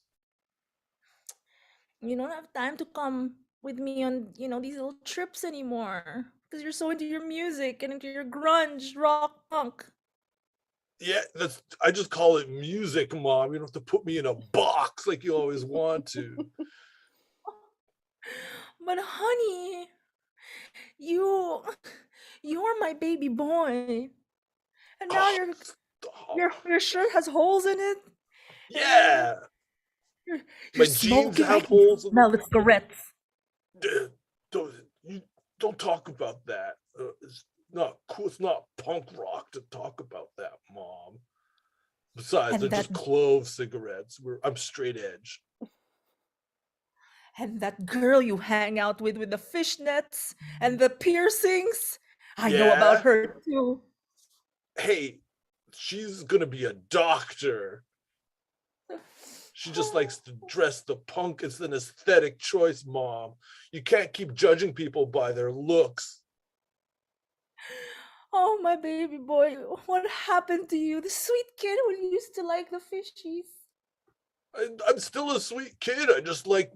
I: You don't have time to come with me on, these little trips anymore because you're so into your music and into your grunge, rock, punk.
A: Yeah, I just call it music, mom. You don't have to put me in a box like you always want to.
I: But honey, you you're my baby boy. And now
A: Oh,
I: your
A: stop.
I: your shirt has holes in it and
A: Yeah,
I: you're
A: my
I: you're
A: jeans
I: smoking. I
A: have
I: can
A: holes in
I: smell the cigarettes.
A: them. You don't talk about that. It's not cool. It's not punk rock to talk about that, mom. Besides, they're
I: And that
A: just clove cigarettes. I'm straight edge.
I: and that girl you hang out with the fishnets and the piercings. I know about
A: Yeah.
I: her too.
A: Hey, she's gonna be a doctor. She just likes to dress the punk. It's an aesthetic choice, mom. You can't keep judging people by their looks.
I: Oh, my baby boy, what happened to you? The sweet kid who used to like the fishies.
A: I'm still a sweet kid. I just like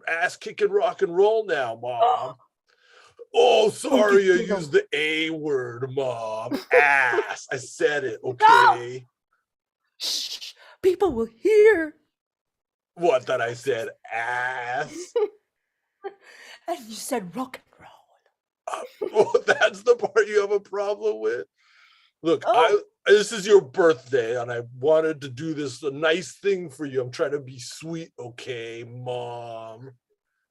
A: ass kicking rock and roll now, mom. Oh,
I: Don't
A: sorry, I
I: you
A: used
I: know?
A: the A word, mom. Ass. I said it,
I: No!
A: okay?
I: Shh! People will hear.
A: What, that I said ass?
I: And you said rock and roll.
A: Oh, that's the part you have a problem with? Look,
I: Oh,
A: this is your birthday, and I wanted to do this a nice thing for you. I'm trying to be sweet, okay, mom?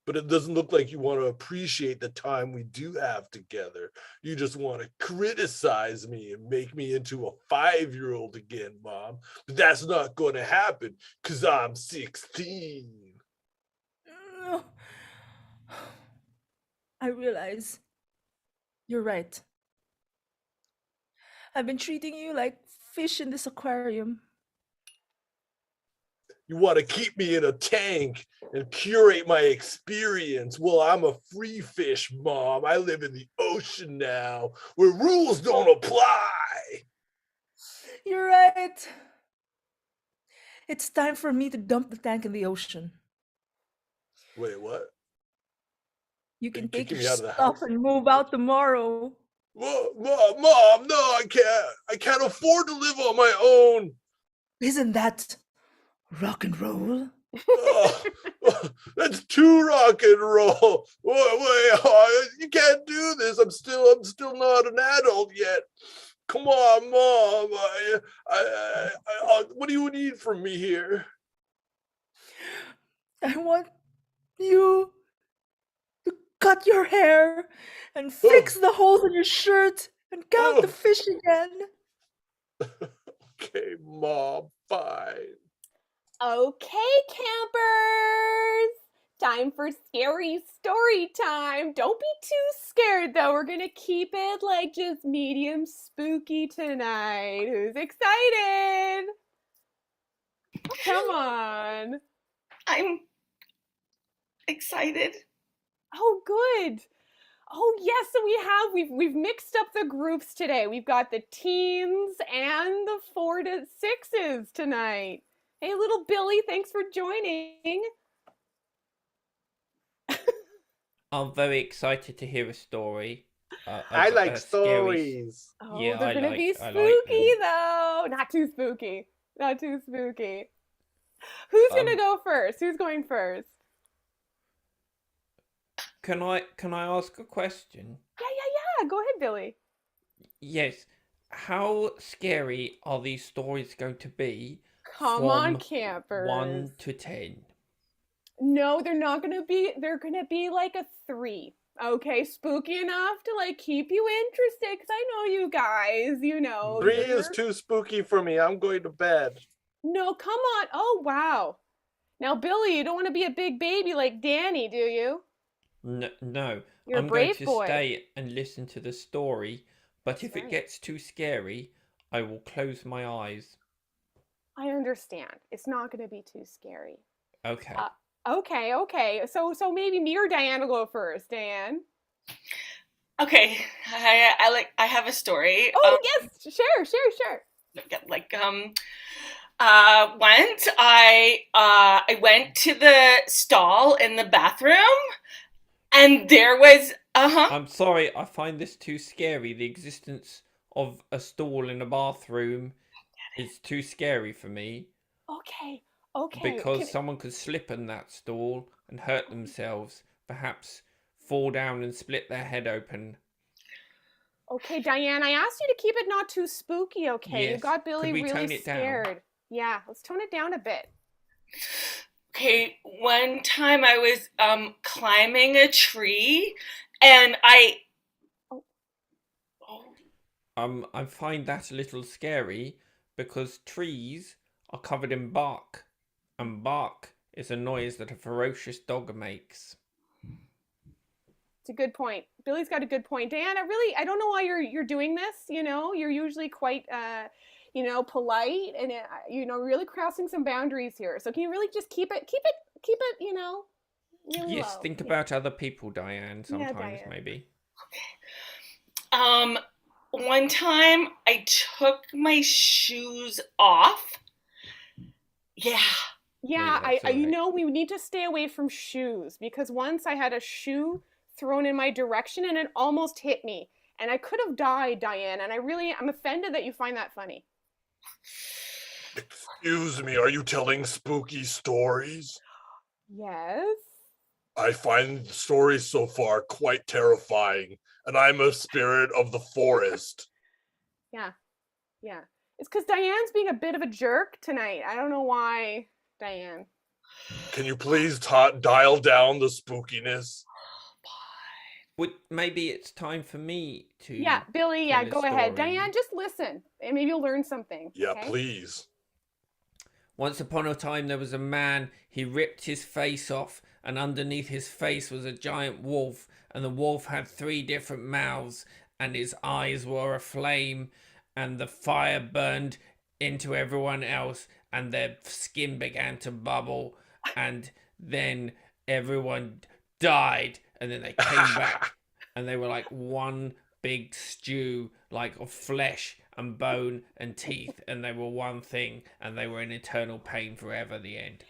A: but it doesn't look like you want to appreciate the time we do have together. You just want to criticize me and make me into a 5-year-old again, Mom. But that's not going to happen because I'm 16.
I: Mm, I realize you're right. I've been treating you like fish in this aquarium.
A: You want to keep me in a tank and curate my experience. Well, I'm a free fish, Mom. I live in the ocean now where rules don't apply.
I: You're right. It's time for me to dump the tank in the ocean.
A: Wait, what?
I: You
A: Are
I: can
A: you
I: take
A: kicking
I: your
A: me out of the
I: stuff
A: house?
I: and move out tomorrow.
A: Mom, no, I can't. I can't afford to live on my own.
I: Isn't that rock and roll?
A: Oh, that's too rock and roll. Wait, you can't do this. I'm still not an adult yet. Come on, Mom. What do you need from me here?
I: I want you to cut your hair and fix the holes in your shirt and count the fish again.
A: Okay, Mom, fine.
H: Okay, campers. Time for scary story time. Don't be too scared though. We're gonna keep it like just medium spooky tonight. Who's excited? Come on.
J: I'm excited.
H: Oh, good. Oh yes, so we've mixed up the groups today. We've got the teens and the 4 to 6s tonight. Hey, little Billy, thanks for joining.
K: I'm very excited to hear a story.
A: I like
K: a scary
A: stories.
H: Oh,
K: Yeah,
H: they're
K: I
H: gonna
K: like-
H: be
K: I like
H: spooky
K: them.
H: though. Not too spooky. Not too spooky. Who's gonna go first? Who's going first?
K: Can I ask a question?
H: Yeah. Go ahead, Billy.
K: Yes. How scary are these stories going to be
H: Come on,
K: from
H: campers.
K: 1 to 10?
H: No, they're not gonna be. They're gonna be like a 3. Okay, spooky enough to like keep you interested. Cause I know you guys. You know.
A: 3 is too spooky for me. I'm going to bed.
H: No, come on. Oh wow. Now, Billy, you don't want to be a big baby like Danny, do you?
K: No.
H: You're a
K: I'm going
H: brave
K: to
H: boy.
K: stay and listen to the story, but
H: That's
K: if it
H: right.
K: gets too scary, I will close my eyes.
H: I understand. It's not going to be too scary.
K: Okay.
H: Okay. So maybe me or Diane will go first. Diane.
J: Okay, I have a story.
H: Oh yes, sure.
J: Once I went to the stall in the bathroom, and there was
K: I'm sorry, I find this too scary. The existence of a stall in a bathroom is too scary for me.
H: Okay.
K: Because someone could slip in that stall and hurt themselves, perhaps fall down and split their head open.
H: Okay, Diane, I asked you to keep it not too spooky, okay? You
K: Yes.
H: got Billy
K: Could we
H: really
K: tone it down?
H: scared. Yeah, let's tone it down a bit.
J: Okay, one time I was climbing a tree, and I
K: I find that a little scary because trees are covered in bark, and bark is a noise that a ferocious dog makes.
H: It's a good point. Billy's got a good point. Diane, I don't know why you're doing this, you know? You're usually quite polite and really crossing some boundaries here. So can you really just keep it, really
K: Yes,
H: low?
K: think about other people, Diane, sometimes
H: Diane.
K: maybe.
J: one time I took my shoes off. Yeah.
H: Yeah,
K: that's all right.
H: we need to stay away from shoes because once I had a shoe thrown in my direction and it almost hit me. And I could have died, Diane, and I'm offended that you find that funny.
A: Excuse me, are you telling spooky stories?
H: Yes.
A: I find stories so far quite terrifying, and I'm a spirit of the forest.
H: Yeah. It's because Diane's being a bit of a jerk tonight. I don't know why, Diane.
A: Can you please dial down the spookiness?
K: Maybe it's time for me to.
H: Yeah, Billy,
K: tell
H: yeah,
K: a
H: go ahead.
K: story.
H: Diane, just listen, and maybe you'll learn something.
A: Yeah,
H: okay?
A: please.
K: Once upon a time, there was a man. He ripped his face off, and underneath his face was a giant wolf. And the wolf had 3 different mouths, and his eyes were aflame, and the fire burned into everyone else, and their skin began to bubble, and then everyone died, and then they came back, and they were like one big stew, like of flesh and bone and teeth, and they were one thing, and they were in eternal pain forever. The end.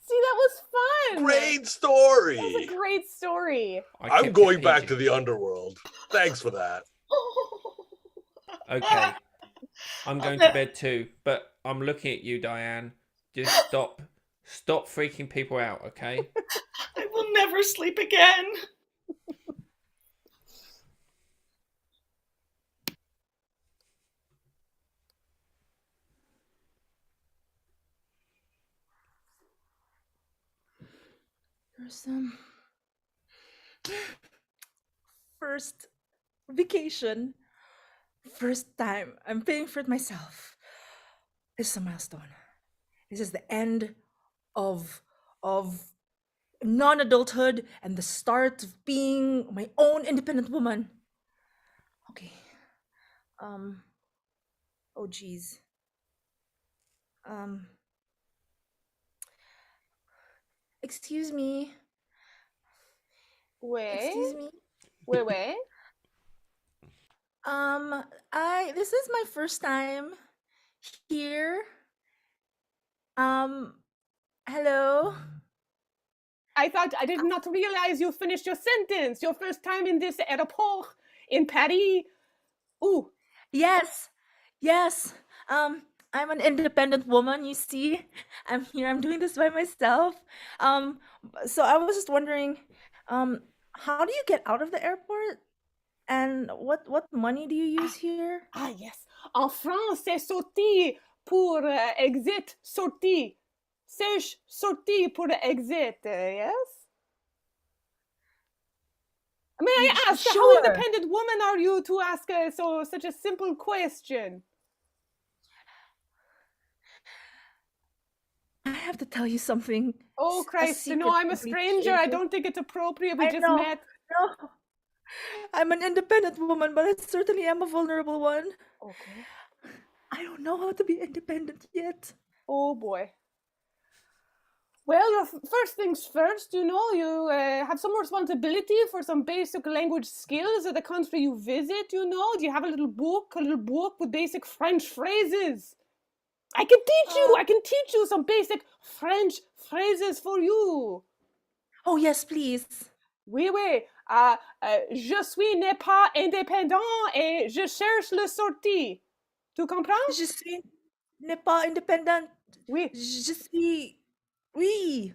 H: See, that was fun.
A: Great story.
H: That was a great story.
A: I'm going back to the underworld. Thanks for that.
K: Okay. I'm going to bed too, but I'm looking at you, Diane. Just stop freaking people out, okay?
J: I will never sleep again.
I: There's first vacation, first time I'm paying for it myself. This is a milestone. This is the end of non-adulthood and the start of being my own independent woman. Okay. Oh geez. Excuse me. Excuse me.
H: Wait.
I: This is my first time here. Hello.
H: I did not realize you finished your sentence. Your first time in this airport in Paris. Ooh.
I: Yes. I'm an independent woman, you see. I'm here, I'm doing this by myself. So I was just wondering, how do you get out of the airport? And what money do you use here?
H: Yes. En France, c'est sorti pour exit, sorti. C'est sorti pour exit, yes? May I ask, how
I: Sure.
H: independent woman are you to ask such a simple question?
I: I have to tell you something.
H: Oh, Christ, no, I'm a stranger. I don't think it's appropriate. We just met.
I: No. I'm an independent woman, but I certainly am a vulnerable one.
H: Okay.
I: I don't know how to be independent yet.
H: Oh, boy. Well, first things first, you have some responsibility for some basic language skills of the country you visit, Do you have a little book with basic French phrases? I can teach you some basic French phrases for you.
I: Oh, yes, please.
H: Oui. Je suis n'est pas indépendant et je cherche le sortie. Tu comprends?
I: Je suis n'est pas indépendant.
H: Oui.
I: Je suis... Oui.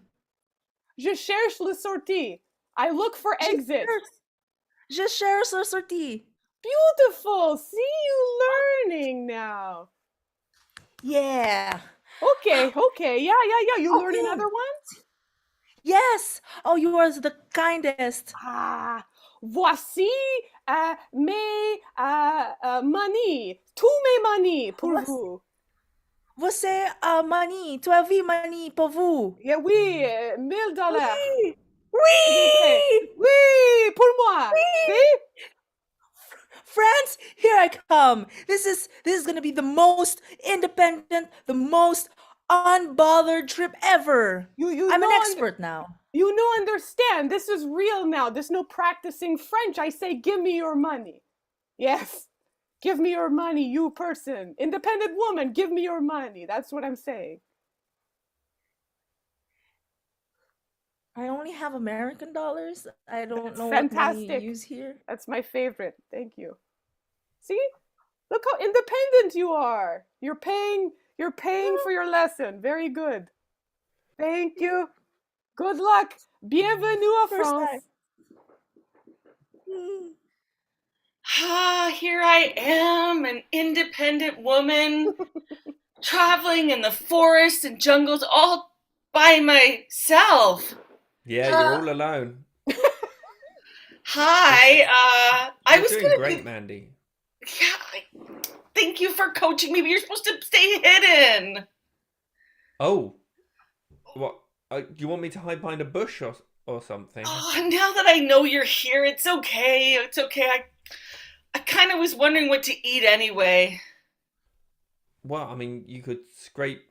H: Je cherche le sortie. I look for exit.
I: Je cherche le sortie.
H: Beautiful. See you learning now.
I: Yeah.
H: Okay. Yeah. You learn another one?
I: Yes. Oh, you are the kindest.
H: Voici mes money. Tous mes money pour vous.
I: Você money. Tu as vu money pour vous.
H: Yeah, oui, $1000.
I: Oui,
H: pour moi. See?
I: Friends, here I come. This is gonna be the most independent, the most unbothered trip ever. I'm an expert now.
H: You know, understand. This is real now. There's no practicing French. I say, give me your money. Yes. Give me your money, you person. Independent woman, give me your money. That's what I'm saying.
I: I only have American dollars. I don't know
H: Fantastic.
I: what money you use here.
H: That's my favorite. Thank you. See? Look how independent you are. You're paying for your lesson. Very good. Thank you. Good luck. Bienvenue à France.
J: Here I am, an independent woman, traveling in the forests and jungles all by myself.
K: Yeah, you're all alone.
J: Hi. I
K: You're
J: was
K: doing
J: gonna
K: great,
J: be.
K: Mandy.
J: Thank you for coaching me, but you're supposed to stay hidden.
K: Oh, what? Do you want me to hide behind a bush or something?
J: Oh, now that I know you're here, it's okay. It's okay. I kind of was wondering what to eat anyway.
K: Well, I mean, you could scrape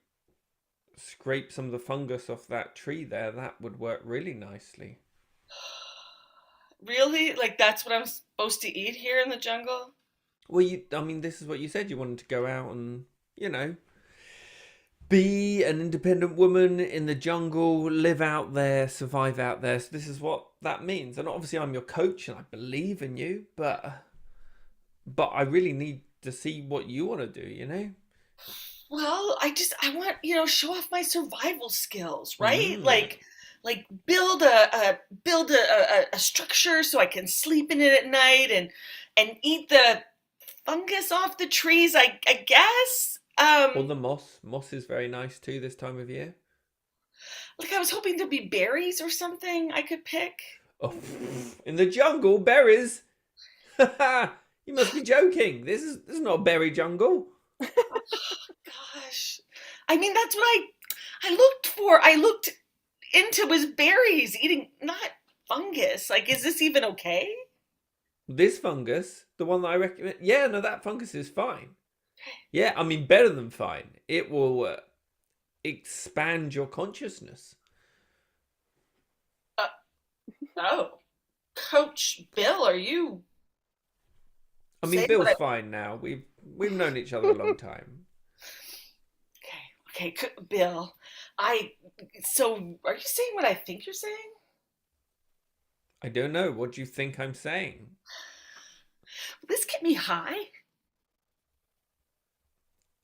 K: some of the fungus off that tree there. That would work really nicely.
J: Really? Like that's what I'm supposed to eat here in the jungle?
K: Well, I mean, this is what you said. You wanted to go out and, be an independent woman in the jungle, live out there, survive out there. So this is what that means. And obviously, I'm your coach, and I believe in you. But I really need to see what you want to do.
J: Well, I want, show off my survival skills, right?
K: Mm.
J: Like build a structure so I can sleep in it at night and eat the fungus off the trees, I guess.
K: Or the moss. Moss is very nice too this time of year.
J: Like I was hoping there'd be berries or something I could pick.
K: Oh, in the jungle, berries. You must be joking. This is not a berry jungle.
J: Gosh. I mean, that's what I looked for. I looked into was berries, eating not fungus. Like, is this even okay?
K: This fungus, the one that I recommend. Yeah, no, that fungus is fine. Yeah, I mean, better than fine. It will expand your consciousness.
J: Oh, Coach Bill, are you?
K: I mean,
J: saying
K: Bill's
J: what
K: fine now. We've known each other a long time.
J: Okay, Bill. So, are you saying what I think you're saying?
K: I don't know. What do you think I'm saying?
J: Will this get me high?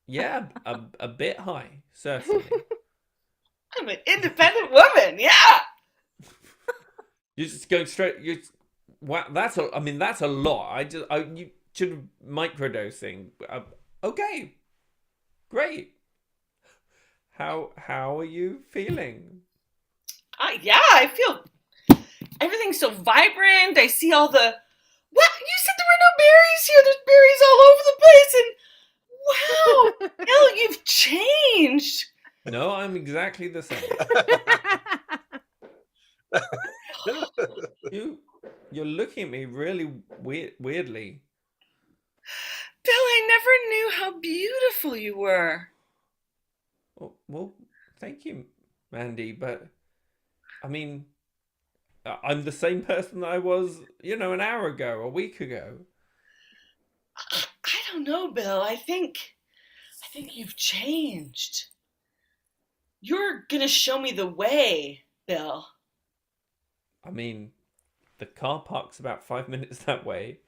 K: Yeah, a bit high, certainly.
J: I'm an independent woman. Yeah.
K: You're just going straight. Wow, that's a lot. You should have microdosing. Okay, great. How are you feeling?
J: Yeah, I feel everything's so vibrant. I see all the. What? You said there were no berries here. There's berries all over the place, and wow, Bill, you've changed.
K: No, I'm exactly the same. You're looking at me really weirdly.
J: Bill, I never knew how beautiful you were.
K: Well, thank you, Mandy, but I mean, I'm the same person that I was, an hour ago, a week ago.
J: I don't know, Bill. I think you've changed. You're gonna show me the way, Bill.
K: I mean, the car park's about 5 minutes that way.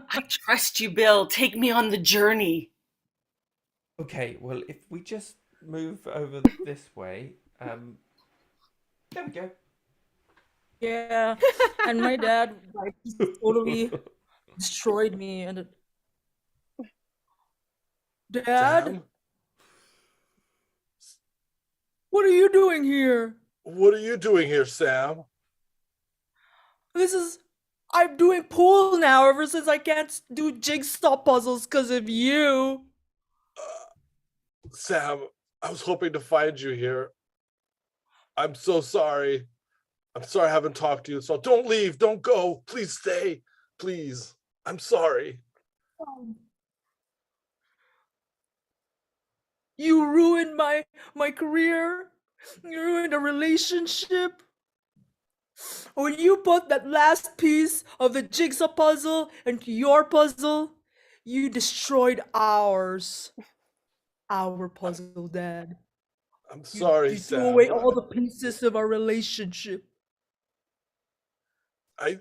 J: I trust you, Bill. Take me on the journey.
K: Okay, well, if we just move over this way, there we go.
I: Yeah, and my dad like just totally destroyed me. And Dad,
A: Sam?
I: what are you doing here?
A: What are you doing here, Sam?
I: I'm doing pool now ever since I can't do jigsaw puzzles because of you.
A: Sam, I was hoping to find you here. I'm so sorry. I'm sorry I haven't talked to you. So don't leave. Don't go. Please stay. Please. I'm sorry.
I: You ruined my career. You ruined a relationship. When you put that last piece of the jigsaw puzzle into your puzzle, you destroyed ours. Our puzzle, Dad.
A: I'm sorry,
I: you
A: Sam.
I: threw away all the pieces of our relationship.
A: I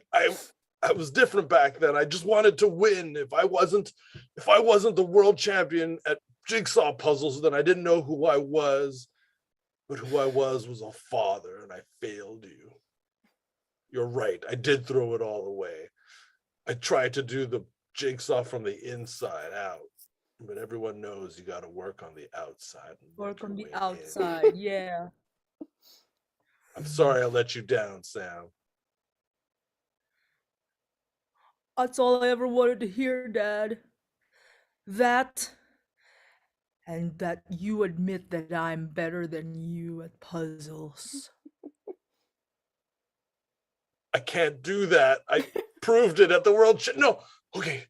A: was different back then. I just wanted to win. If I wasn't the world champion at jigsaw puzzles, then I didn't know who I was. But who I was a father, and I failed you. You're right. I did throw it all away. I tried to do the jigsaw from the inside out. But everyone knows you got to work on the outside. And
I: Work on
A: your
I: the
A: way in.
I: outside, yeah.
A: I'm sorry I let you down, Sam.
I: That's all I ever wanted to hear, Dad. That, and that you admit that I'm better than you at puzzles.
A: I can't do that. I proved it at the No. Okay.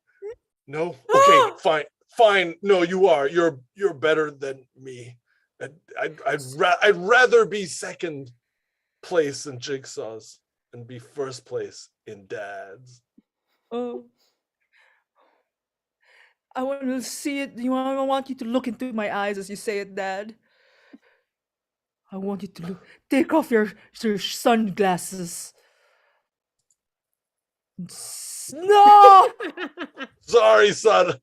A: No. Okay. Fine. No, you are. You're better than me. I'd rather be second place in Jigsaw's and be first place in Dad's.
I: Oh. I want to see it. I want you to look into my eyes as you say it, Dad. I want you to take off your sunglasses. No!
A: Sorry, son.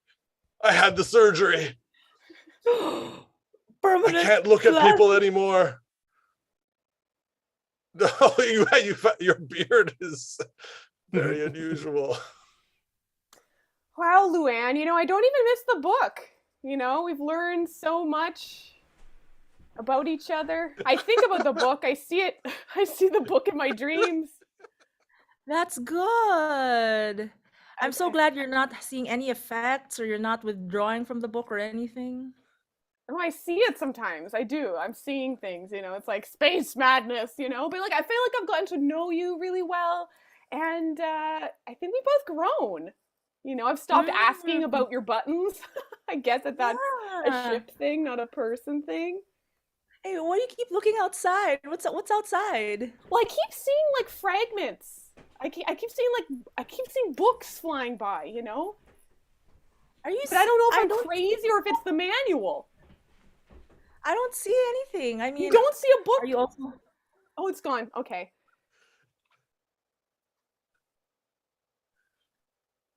A: I had the surgery.
I: Permanent.
A: I can't look at people anymore. No, your beard is very unusual.
H: Wow, Luann, I don't even miss the book. We've learned so much about each other. I think about the book. I see it. I see the book in my dreams.
I: That's good. I'm so glad you're not seeing any effects or you're not withdrawing from the book or anything.
H: Oh, I see it sometimes. I do. I'm seeing things, it's like space madness, but I feel like I've gotten to know you really well. And I think we both grown. I've stopped asking about your buttons. I guess that's a ship thing, not a person thing.
I: Hey, why do you keep looking outside? What's outside?
H: Well, I keep seeing like fragments. I keep seeing books flying by, Are you? But I don't know if I'm crazy or if it's the manual.
I: I don't see anything. I mean,
H: you don't see a book.
I: Are you also?
H: Oh, it's gone. Okay.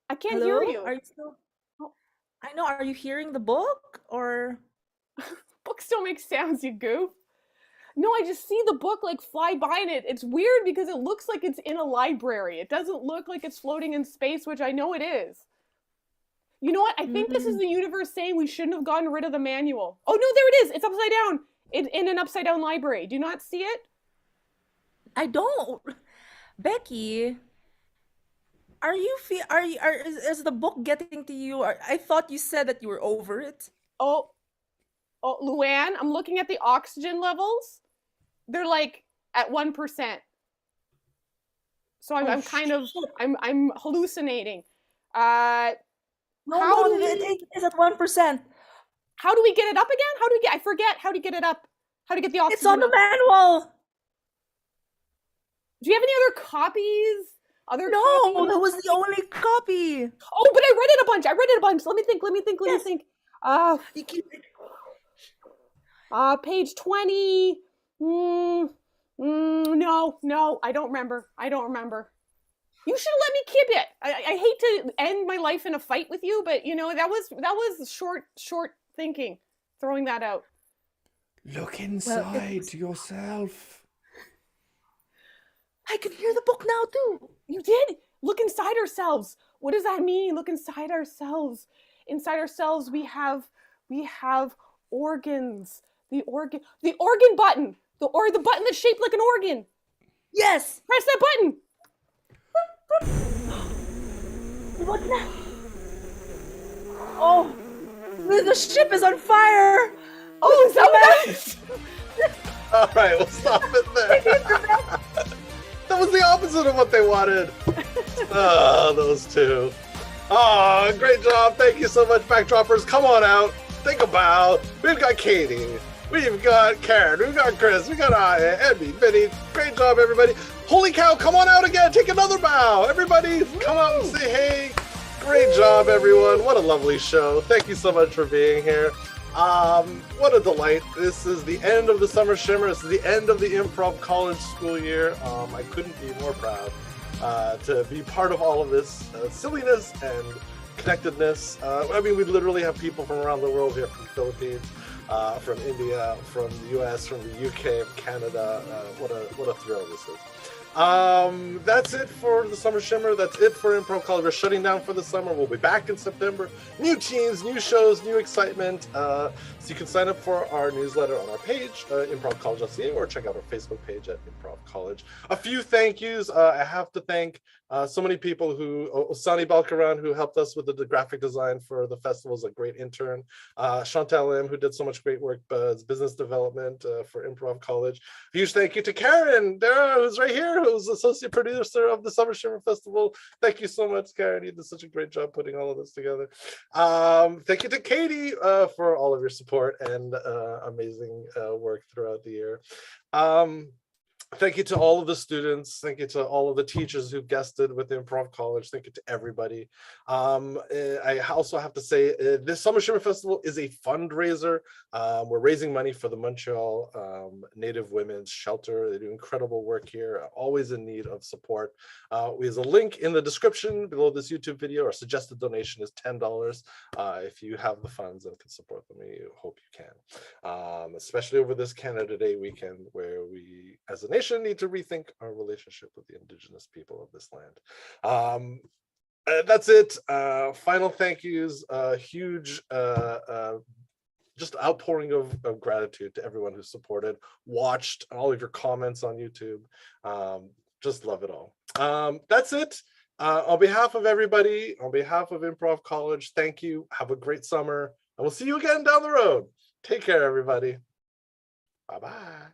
H: I can't hear you.
I: Are you still? Oh, I know. Are you hearing the book or?
H: Books don't make sounds, you goof. No, I just see the book like fly by and it's weird because it looks like it's in a library. It doesn't look like it's floating in space, which I know it is. You know what? I think this is the universe saying we shouldn't have gotten rid of the manual. Oh, no, there it is. It's upside down. In an upside down library. Do you not see it?
I: I don't. Becky, is the book getting to you? I thought you said that you were over it.
H: Oh, Luann, I'm looking at the oxygen levels. They're like at 1%. So I'm hallucinating.
I: It is at 1%.
H: How do we get it up again? I forget how to get it up. How to get the oxygen
I: It's on the
H: up.
I: manual.
H: Do you have any other copies?
I: No, that was the only copy.
H: Oh, but I read it a bunch. Let me think.
I: You keep
H: page 20. No, I don't remember. You should let me keep it. I hate to end my life in a fight with you, but that was short thinking. Throwing that out.
K: Look inside yourself.
I: I can hear the book now too.
H: You did? Look inside ourselves. What does that mean? Look inside ourselves. Inside ourselves we have organs. The organ button. The button that's shaped like an organ.
I: Yes.
H: Press that button.
I: What now? Oh, the ship is on fire.
H: Oh, is that what that is?
A: All right, we'll stop it there. That was the opposite of what they wanted. Oh, those two. Oh, great job. Thank you so much, Backdroppers. Come on out. Think about. We've got Katie. We've got Karen. We've got Chris. We've got Aya, Emmy, Vinny. Great job, everybody. Holy cow, come on out again. Take another bow. Everybody, come out and say hey. Great job, everyone. What a lovely show. Thank you so much for being here. What a delight. This is the end of the Summer Shimmer. This is the end of the Improv College school year. I couldn't be more proud to be part of all of this silliness and connectedness. We literally have people from around the world here from the Philippines. from India, from the US, from the UK, Canada. What a thrill this is. That's it for the Summer Shimmer. That's it for Improv College. We're shutting down for the summer. We'll be back in September. New teams, new shows, new excitement. So you can sign up for our newsletter on our page, improvcollege.ca, or check out our Facebook page at Improv College. A few thank yous. I have to thank so many people who, Sani Balkaran, who helped us with the graphic design for the festival, is a great intern. Chantal Lim, who did so much great work, business development for Improv College. Huge thank you to Karen Dara, who's right here, who's associate producer of the Summer Shimmer Festival. Thank you so much, Karen. You did such a great job putting all of this together. Thank you to Katie for all of your support and amazing work throughout the year. Thank you to all of the students. Thank you to all of the teachers who guested with Improv College. Thank you to everybody. I also have to say, this Summer Shimmer Festival is a fundraiser. We're raising money for the Montreal Native Women's Shelter. They do incredible work here, always in need of support. There's a link in the description below this YouTube video. Our suggested donation is $10. If you have the funds and can support them, we hope you can. Especially over this Canada Day weekend, where we, as a nation, need to rethink our relationship with the Indigenous people of this land. That's it. Final thank yous. Huge just outpouring of gratitude to everyone who supported, watched, all of your comments on YouTube. Just love it all. That's it. On behalf of everybody, on behalf of Improv College, thank you. Have a great summer, and we'll see you again down the road. Take care, everybody. Bye-bye.